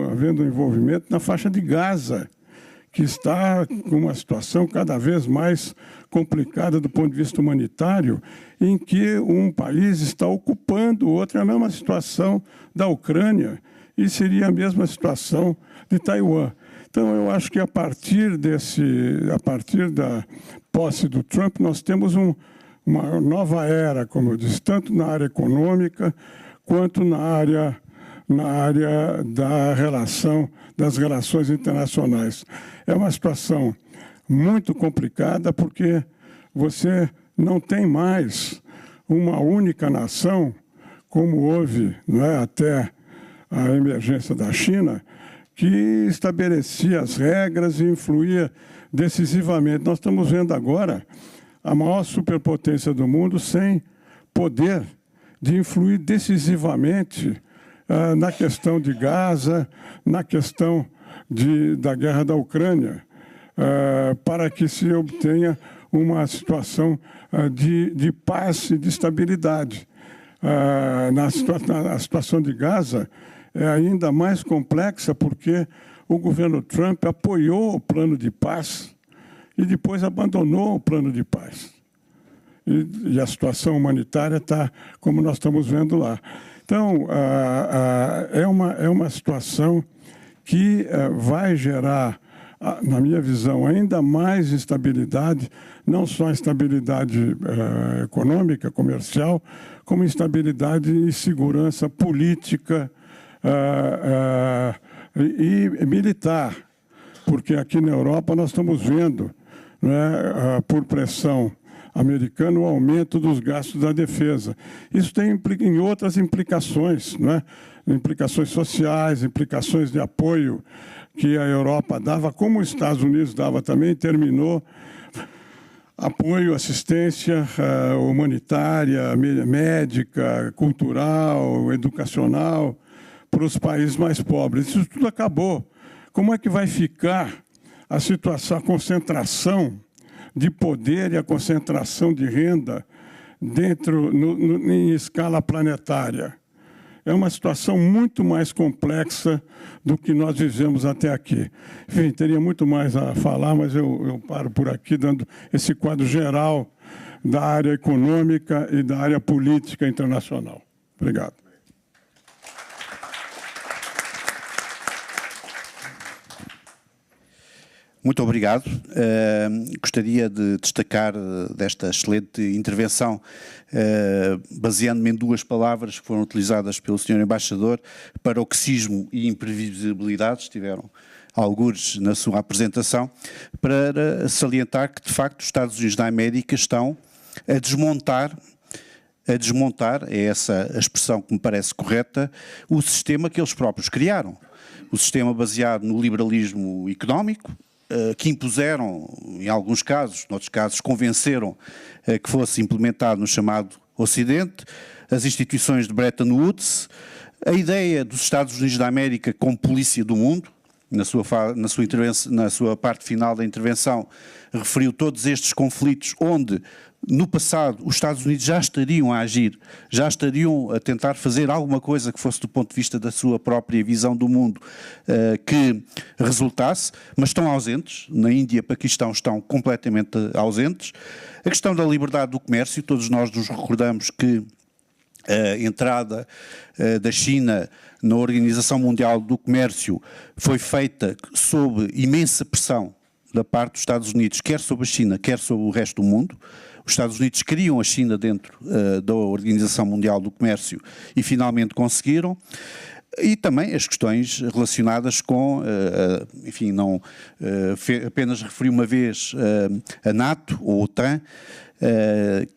havendo um envolvimento na faixa de Gaza, que está com uma situação cada vez mais complicada do ponto de vista humanitário, em que um país está ocupando o outro. É a mesma situação da Ucrânia e seria a mesma situação de Taiwan. Então, eu acho que a partir da posse do Trump, nós temos uma nova era, como eu disse, tanto na área econômica quanto na área das relações internacionais. É uma situação muito complicada, porque você não tem mais uma única nação, como houve, né, até a emergência da China, que estabelecia as regras e influía decisivamente. Nós estamos vendo agora a maior superpotência do mundo sem poder de influir decisivamente na questão de Gaza, na questão da guerra da Ucrânia, para que se obtenha uma situação de paz e de estabilidade. A situação de Gaza é ainda mais complexa porque o governo Trump apoiou o plano de paz e depois abandonou o plano de paz. E a situação humanitária está como nós estamos vendo lá. Então, é uma situação que vai gerar, na minha visão, ainda mais instabilidade, não só instabilidade econômica, comercial, como instabilidade e segurança política e militar. Porque aqui na Europa nós estamos vendo, né, por pressão americana, o aumento dos gastos da defesa. Isso tem outras implicações, né? Implicações sociais, implicações de apoio que a Europa dava, como os Estados Unidos dava também, terminou apoio, assistência humanitária, médica, cultural, educacional para os países mais pobres. Isso tudo acabou. Como é que vai ficar a situação, a concentração de poder e a concentração de renda em escala planetária? É uma situação muito mais complexa do que nós vivemos até aqui. Enfim, teria muito mais a falar, mas eu paro por aqui, dando esse quadro geral da área econômica e da área política internacional. Obrigado. Muito obrigado. Gostaria de destacar desta excelente intervenção, baseando-me em duas palavras que foram utilizadas pelo Sr. Embaixador: paroxismo e imprevisibilidade, estiveram algures na sua apresentação, para salientar que, de facto, os Estados Unidos da América estão a desmontar, é essa a expressão que me parece correta, o sistema que eles próprios criaram. O sistema baseado no liberalismo económico, que impuseram, em alguns casos, noutros casos convenceram que fosse implementado no chamado Ocidente, as instituições de Bretton Woods, a ideia dos Estados Unidos da América como polícia do mundo. Na sua parte final da intervenção, referiu todos estes conflitos onde, no passado, os Estados Unidos já estariam a agir, já estariam a tentar fazer alguma coisa que fosse, do ponto de vista da sua própria visão do mundo, que resultasse, mas estão ausentes. Na Índia e Paquistão estão completamente ausentes. A questão da liberdade do comércio, todos nós nos recordamos que a entrada da China na Organização Mundial do Comércio foi feita sob imensa pressão da parte dos Estados Unidos, quer sobre a China, quer sobre o resto do mundo. Os Estados Unidos queriam a China dentro da Organização Mundial do Comércio e finalmente conseguiram. E também as questões relacionadas com, enfim, não apenas referi uma vez a NATO, ou a OTAN,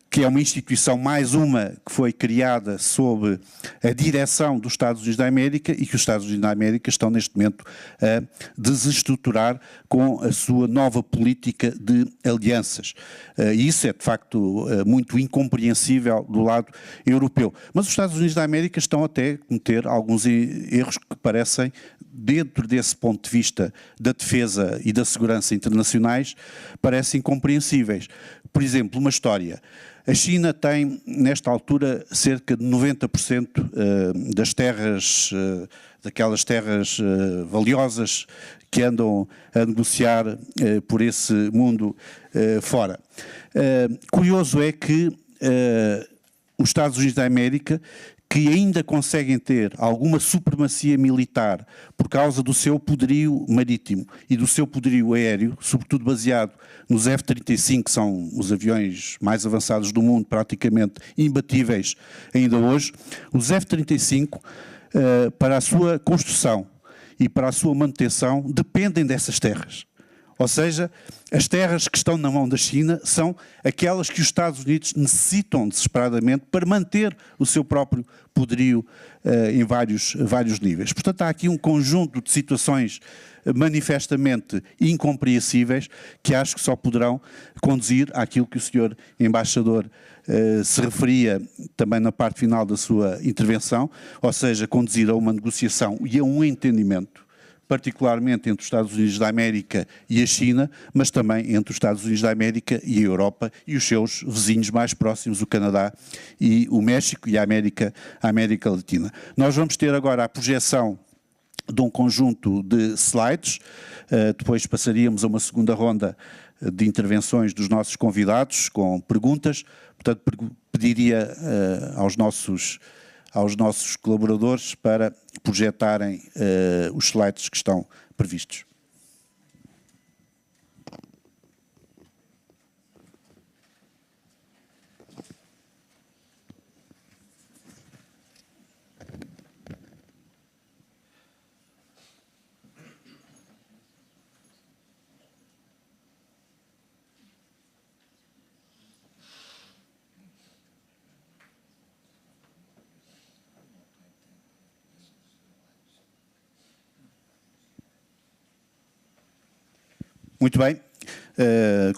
que é uma instituição, mais uma, que foi criada sob a direção dos Estados Unidos da América e que os Estados Unidos da América estão neste momento a desestruturar com a sua nova política de alianças. E isso é, de facto, muito incompreensível do lado europeu. Mas os Estados Unidos da América estão até a cometer alguns erros que parecem, dentro desse ponto de vista da defesa e da segurança internacionais, parecem incompreensíveis. Por exemplo, uma história. A China tem, nesta altura, cerca de 90% das terras, daquelas terras valiosas que andam a negociar por esse mundo fora. Curioso é que os Estados Unidos da América, que ainda conseguem ter alguma supremacia militar por causa do seu poderio marítimo e do seu poderio aéreo, sobretudo baseado nos F-35, que são os aviões mais avançados do mundo, praticamente imbatíveis ainda hoje, os F-35, para a sua construção e para a sua manutenção, dependem dessas terras. Ou seja, as terras que estão na mão da China são aquelas que os Estados Unidos necessitam desesperadamente para manter o seu próprio poderio em vários níveis. Portanto, há aqui um conjunto de situações manifestamente incompreensíveis que acho que só poderão conduzir àquilo que o Sr. Embaixador se referia também na parte final da sua intervenção, ou seja, conduzir a uma negociação e a um entendimento, particularmente entre os Estados Unidos da América e a China, mas também entre os Estados Unidos da América e a Europa e os seus vizinhos mais próximos, o Canadá e o México e a América Latina. Nós vamos ter agora a projeção de um conjunto de slides, depois passaríamos a uma segunda ronda de intervenções dos nossos convidados com perguntas, portanto pediria aos nossos colaboradores para projetarem os slides que estão previstos. Muito bem,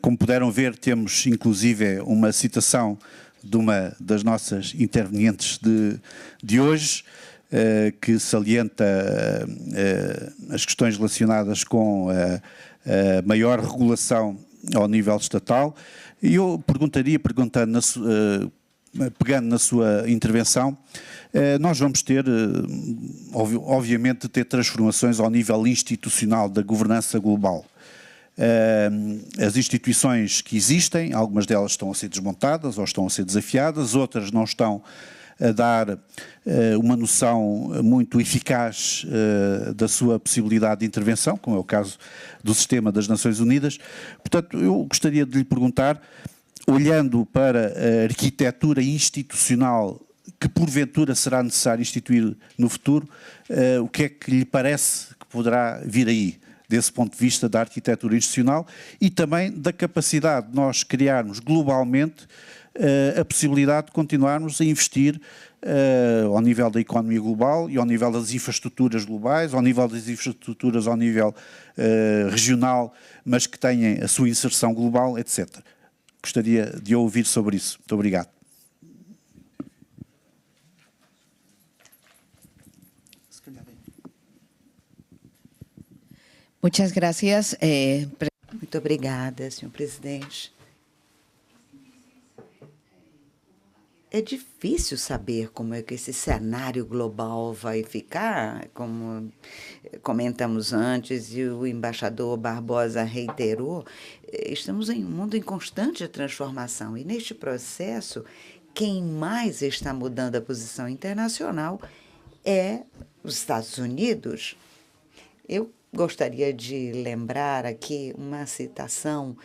como puderam ver, temos inclusive uma citação de uma das nossas intervenientes de hoje, que salienta as questões relacionadas com a maior regulação ao nível estatal. E eu pegando na sua intervenção, nós vamos ter, obviamente, transformações ao nível institucional da governança global. As instituições que existem, algumas delas estão a ser desmontadas ou estão a ser desafiadas, outras não estão a dar uma noção muito eficaz da sua possibilidade de intervenção, como é o caso do sistema das Nações Unidas. Portanto, eu gostaria de lhe perguntar, olhando para a arquitetura institucional que porventura será necessário instituir no futuro, o que é que lhe parece que poderá vir aí? Desse ponto de vista da arquitetura institucional e também da capacidade de nós criarmos globalmente a possibilidade de continuarmos a investir ao nível da economia global e ao nível das infraestruturas globais, ao nível das infraestruturas ao nível regional, mas que tenham a sua inserção global, etc. Gostaria de ouvir sobre isso. Muito obrigado. Muchas gracias. Muito obrigada, senhor presidente. É difícil saber como é que esse cenário global vai ficar, como comentamos antes e o embaixador Barbosa reiterou, estamos em um mundo em constante transformação e neste processo, quem mais está mudando a posição internacional é os Estados Unidos. Eu gostaria de lembrar aqui uma citação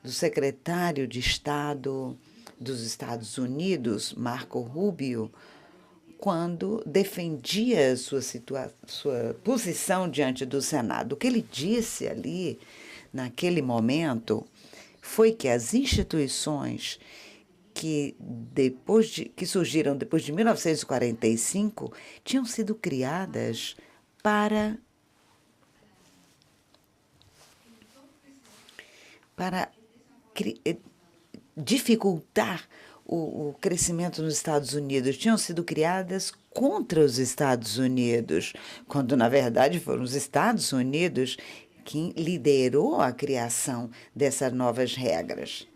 do secretário de Estado dos Estados Unidos, Marco Rubio, quando defendia sua posição diante do Senado. O que ele disse ali, naquele momento, foi que as instituições que surgiram depois de 1945 tinham sido criadas para dificultar o crescimento nos Estados Unidos, tinham sido criadas contra os Estados Unidos, quando, na verdade, foram os Estados Unidos que liderou a criação dessas novas regras.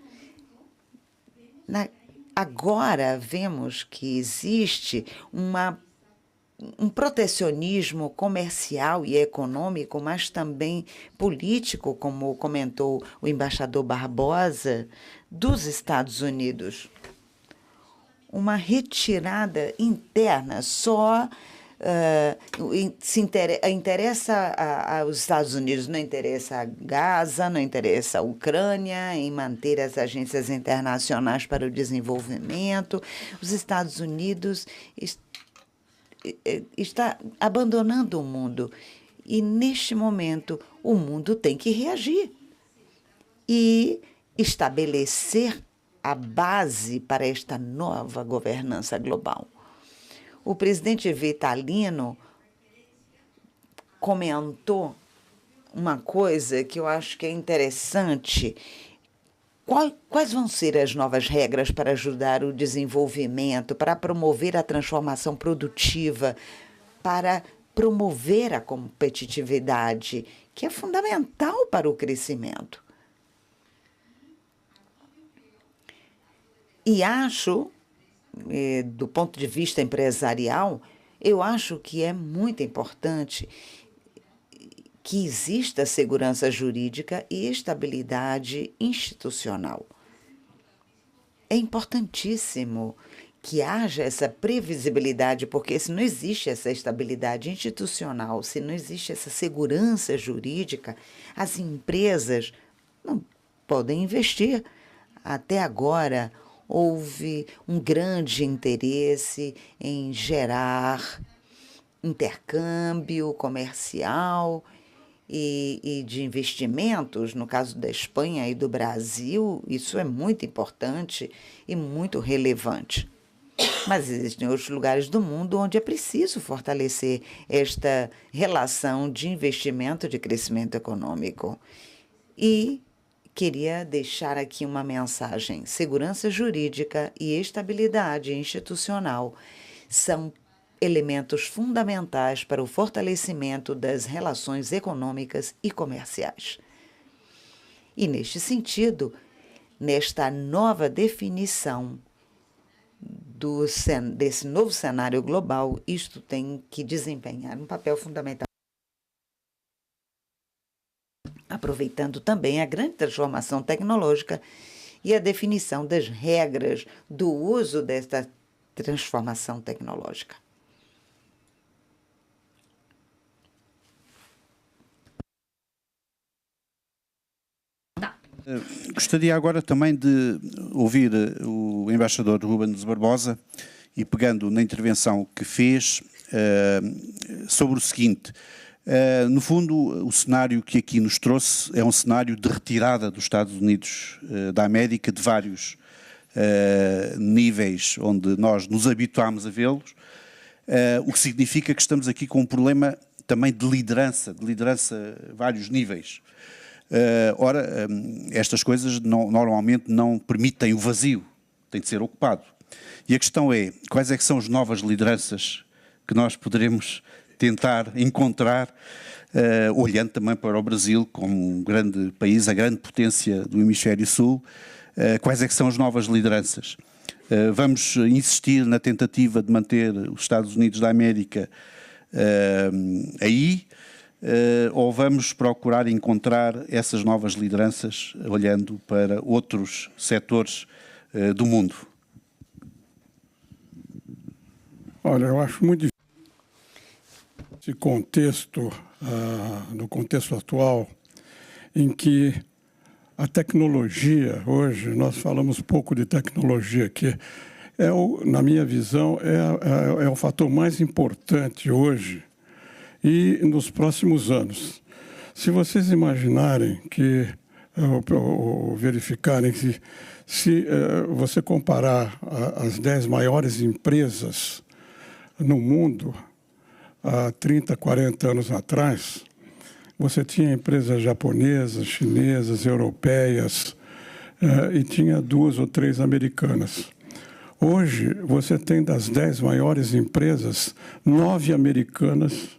Agora vemos que existe um protecionismo comercial e econômico, mas também político, como comentou o embaixador Barbosa, dos Estados Unidos. Uma retirada interna só interessa aos Estados Unidos, não interessa a Gaza, não interessa a Ucrânia, em manter as agências internacionais para o desenvolvimento. Os Estados Unidos está abandonando o mundo E, neste momento, o mundo tem que reagir e estabelecer a base para esta nova governança global. O presidente Vitalino comentou uma coisa que eu acho que é interessante. Quais vão ser as novas regras para ajudar o desenvolvimento, para promover a transformação produtiva, para promover a competitividade, que é fundamental para o crescimento? E acho, do ponto de vista empresarial, eu acho que é muito importante que exista segurança jurídica e estabilidade institucional. É importantíssimo que haja essa previsibilidade, porque se não existe essa estabilidade institucional, se não existe essa segurança jurídica, as empresas não podem investir. Até agora, houve um grande interesse em gerar intercâmbio comercial e de investimentos, no caso da Espanha e do Brasil. Isso é muito importante e muito relevante. Mas existem outros lugares do mundo onde é preciso fortalecer esta relação de investimento de crescimento econômico. E queria deixar aqui uma mensagem. Segurança jurídica e estabilidade institucional são elementos fundamentais para o fortalecimento das relações econômicas e comerciais. E, neste sentido, nesta nova definição desse novo cenário global, isto tem que desempenhar um papel fundamental, aproveitando também a grande transformação tecnológica e a definição das regras do uso desta transformação tecnológica. Gostaria agora também de ouvir o embaixador Rubens Barbosa e, pegando na intervenção que fez, sobre o seguinte. No fundo, o cenário que aqui nos trouxe é um cenário de retirada dos Estados Unidos da América, de vários níveis onde nós nos habituámos a vê-los, o que significa que estamos aqui com um problema também de liderança a vários níveis. Ora, estas coisas normalmente não permitem o vazio, tem de ser ocupado. E a questão é, quais é que são as novas lideranças que nós poderemos tentar encontrar, olhando também para o Brasil como um grande país, a grande potência do Hemisfério Sul, quais é que são as novas lideranças? Vamos insistir na tentativa de manter os Estados Unidos da América aí, ou vamos procurar encontrar essas novas lideranças olhando para outros setores do mundo? Olha, eu acho muito difícil esse contexto, no contexto atual, em que a tecnologia, hoje, nós falamos pouco de tecnologia, que na minha visão, é o fator mais importante hoje e nos próximos anos. Se vocês imaginarem ou verificarem que se você comparar as 10 maiores empresas no mundo, há 30, 40 anos atrás, você tinha empresas japonesas, chinesas, europeias, e tinha 2 ou 3 americanas. Hoje, você tem das 10 maiores empresas, 9 americanas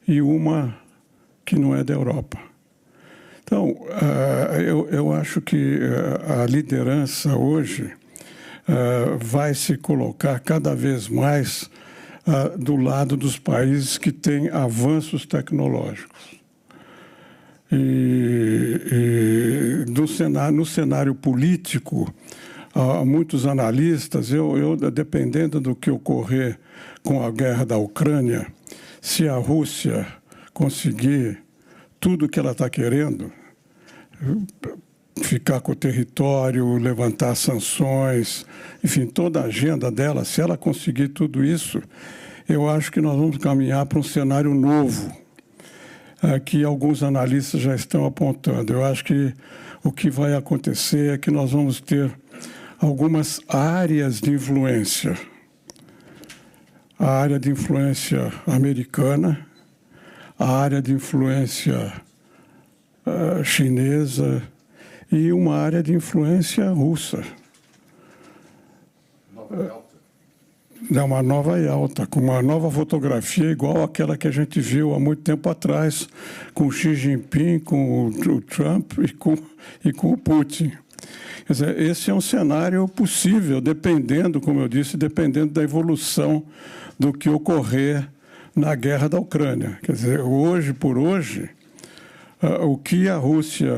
e uma que não é da Europa. Então, eu acho que a liderança hoje vai se colocar cada vez mais do lado dos países que têm avanços tecnológicos. E no cenário político, muitos analistas, dependendo do que ocorrer com a guerra da Ucrânia, se a Rússia conseguir tudo o que ela está querendo, ficar com o território, levantar sanções, enfim, toda a agenda dela, se ela conseguir tudo isso, eu acho que nós vamos caminhar para um cenário novo. que alguns analistas já estão apontando. Eu acho que o que vai acontecer é que nós vamos ter algumas áreas de influência. A área de influência americana, a área de influência chinesa e uma área de influência russa. Uma nova Yalta, com uma nova fotografia igual àquela que a gente viu há muito tempo atrás, com Xi Jinping, com o Trump e com o Putin. Quer dizer, esse é um cenário possível, dependendo, como eu disse, dependendo da evolução do que ocorrer na guerra da Ucrânia. Quer dizer, hoje por hoje, o que a Rússia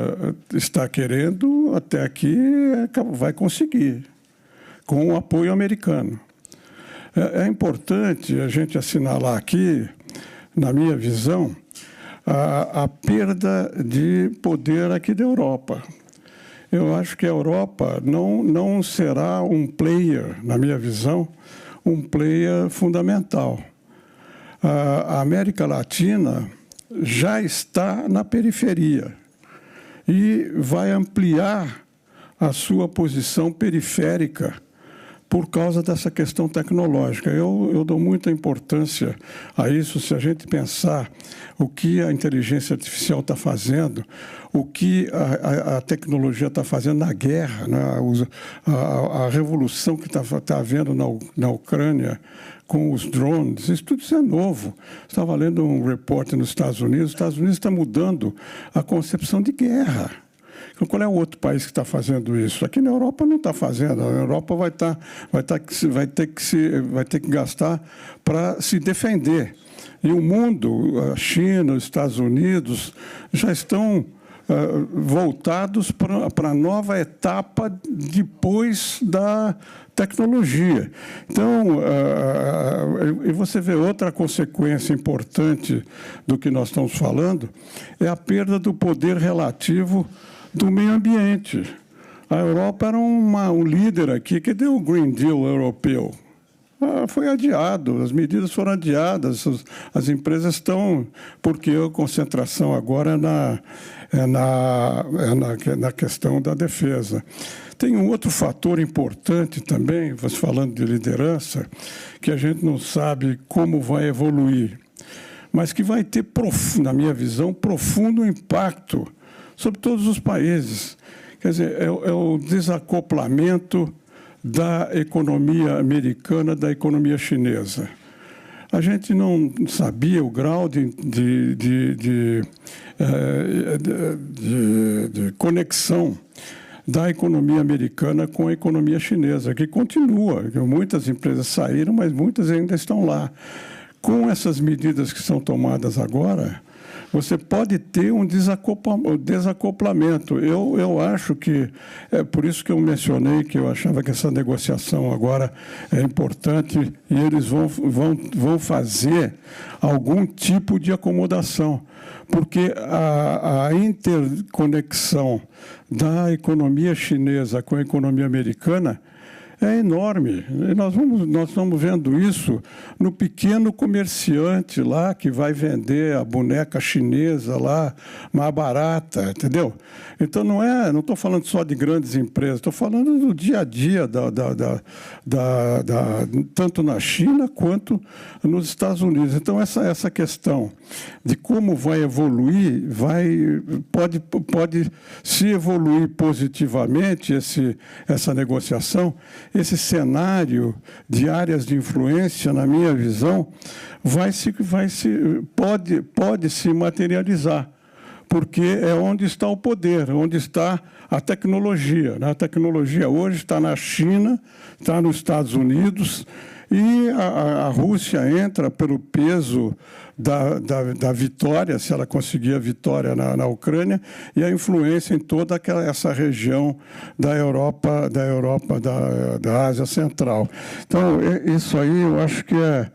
está querendo até aqui vai conseguir, com o apoio americano. É importante a gente assinalar aqui, na minha visão, a perda de poder aqui da Europa. Eu acho que a Europa não será um player, na minha visão, um player fundamental. A América Latina já está na periferia e vai ampliar a sua posição periférica por causa dessa questão tecnológica. Eu dou muita importância a isso. Se a gente pensar o que a inteligência artificial está fazendo, o que a tecnologia está fazendo na guerra, né? A revolução que está havendo na Ucrânia com os drones, isso tudo é novo. Estava lendo um repórter nos Estados Unidos. Os Estados Unidos está mudando a concepção de guerra. Qual é o outro país que está fazendo isso? Aqui na Europa não está fazendo. A Europa vai ter que gastar para se defender. E o mundo, a China, os Estados Unidos, já estão voltados para a nova etapa depois da tecnologia. Então, e você vê outra consequência importante do que nós estamos falando, é a perda do poder relativo do meio ambiente. A Europa era um líder aqui. Cadê o Green Deal europeu? Foi adiado, as medidas foram adiadas, as empresas estão... Porque a concentração agora é na questão da defesa. Tem um outro fator importante também, você falando de liderança, que a gente não sabe como vai evoluir, mas que vai ter, na minha visão, profundo impacto sobre todos os países. Quer dizer, é o desacoplamento da economia americana da economia chinesa. A gente não sabia o grau de conexão da economia americana com a economia chinesa, que continua. Muitas empresas saíram, mas muitas ainda estão lá. Com essas medidas que são tomadas agora, você pode ter um desacoplamento. Eu acho que, é por isso que eu mencionei que eu achava que essa negociação agora é importante e eles vão fazer algum tipo de acomodação, porque a interconexão da economia chinesa com a economia americana é enorme. E nós estamos vendo isso no pequeno comerciante lá que vai vender a boneca chinesa lá mais barata, entendeu? Então não estou falando só de grandes empresas, estou falando do dia a dia tanto na China quanto nos Estados Unidos. Então essa questão de como vai evoluir pode se evoluir positivamente essa negociação. Esse cenário de áreas de influência, na minha visão, pode se materializar, porque é onde está o poder, onde está a tecnologia. A tecnologia hoje está na China, está nos Estados Unidos, e a Rússia entra pelo peso da vitória, se ela conseguir a vitória na Ucrânia, e a influência em toda essa região da Europa, da Ásia Central. Então, isso aí eu acho que é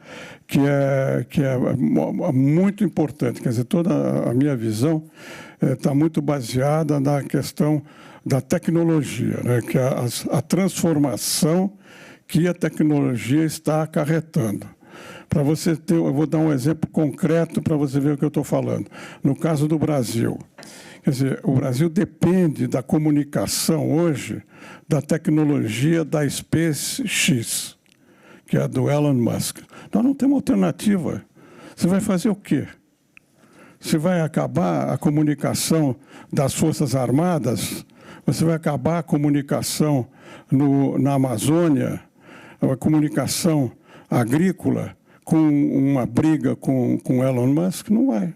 muito importante. Quer dizer, toda a minha visão está muito baseada na questão da tecnologia, né? Que a transformação que a tecnologia está acarretando. Para você ter, eu vou dar um exemplo concreto para você ver o que eu estou falando. No caso do Brasil, quer dizer, o Brasil depende da comunicação hoje da tecnologia da SpaceX, que é a do Elon Musk. Nós não temos alternativa. Você vai fazer o quê? Você vai acabar a comunicação das Forças Armadas? Você vai acabar a comunicação na Amazônia? A comunicação agrícola com uma briga com Elon Musk? Não vai.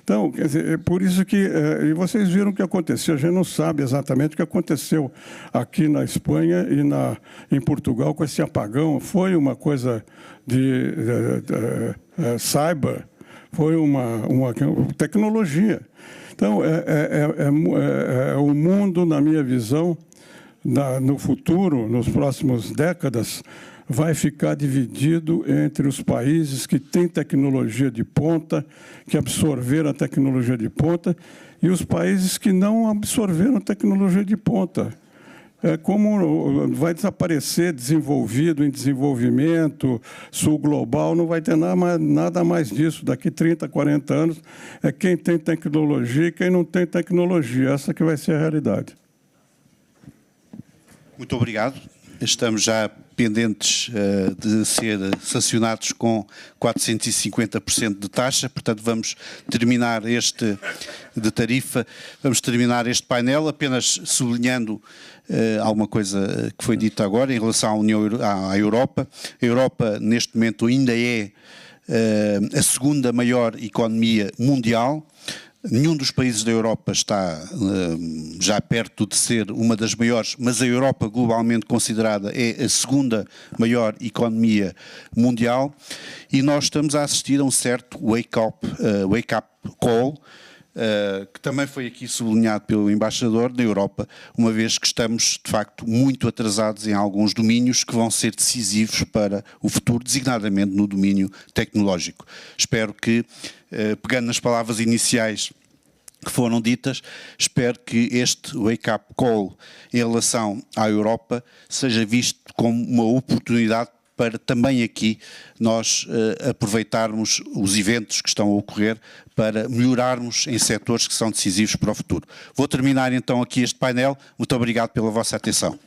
Então, quer dizer, é por isso que... e vocês viram o que aconteceu. A gente não sabe exatamente o que aconteceu aqui na Espanha e em Portugal com esse apagão. Foi uma coisa de cyber, foi uma tecnologia. Então, o mundo, na minha visão, no futuro, nos próximos décadas, vai ficar dividido entre os países que têm tecnologia de ponta, que absorveram a tecnologia de ponta, e os países que não absorveram a tecnologia de ponta. É como vai desaparecer desenvolvido em desenvolvimento, sul global, não vai ter nada mais disso. Daqui 30, 40 anos, é quem tem tecnologia e quem não tem tecnologia. Essa que vai ser a realidade. Muito obrigado. Estamos já pendentes de ser sancionados com 450% de taxa, portanto vamos terminar de tarifa, vamos terminar este painel apenas sublinhando alguma coisa que foi dita agora em relação à Europa. A Europa neste momento ainda é a segunda maior economia mundial. Nenhum dos países da Europa está já perto de ser uma das maiores, mas a Europa, globalmente considerada, é a segunda maior economia mundial e nós estamos a assistir a um certo wake-up call, que também foi aqui sublinhado pelo embaixador da Europa, uma vez que estamos, de facto, muito atrasados em alguns domínios que vão ser decisivos para o futuro, designadamente no domínio tecnológico. Espero que, pegando nas palavras iniciais que foram ditas, espero que este wake-up call em relação à Europa seja visto como uma oportunidade para também aqui nós aproveitarmos os eventos que estão a ocorrer para melhorarmos em setores que são decisivos para o futuro. Vou terminar então aqui este painel. Muito obrigado pela vossa atenção.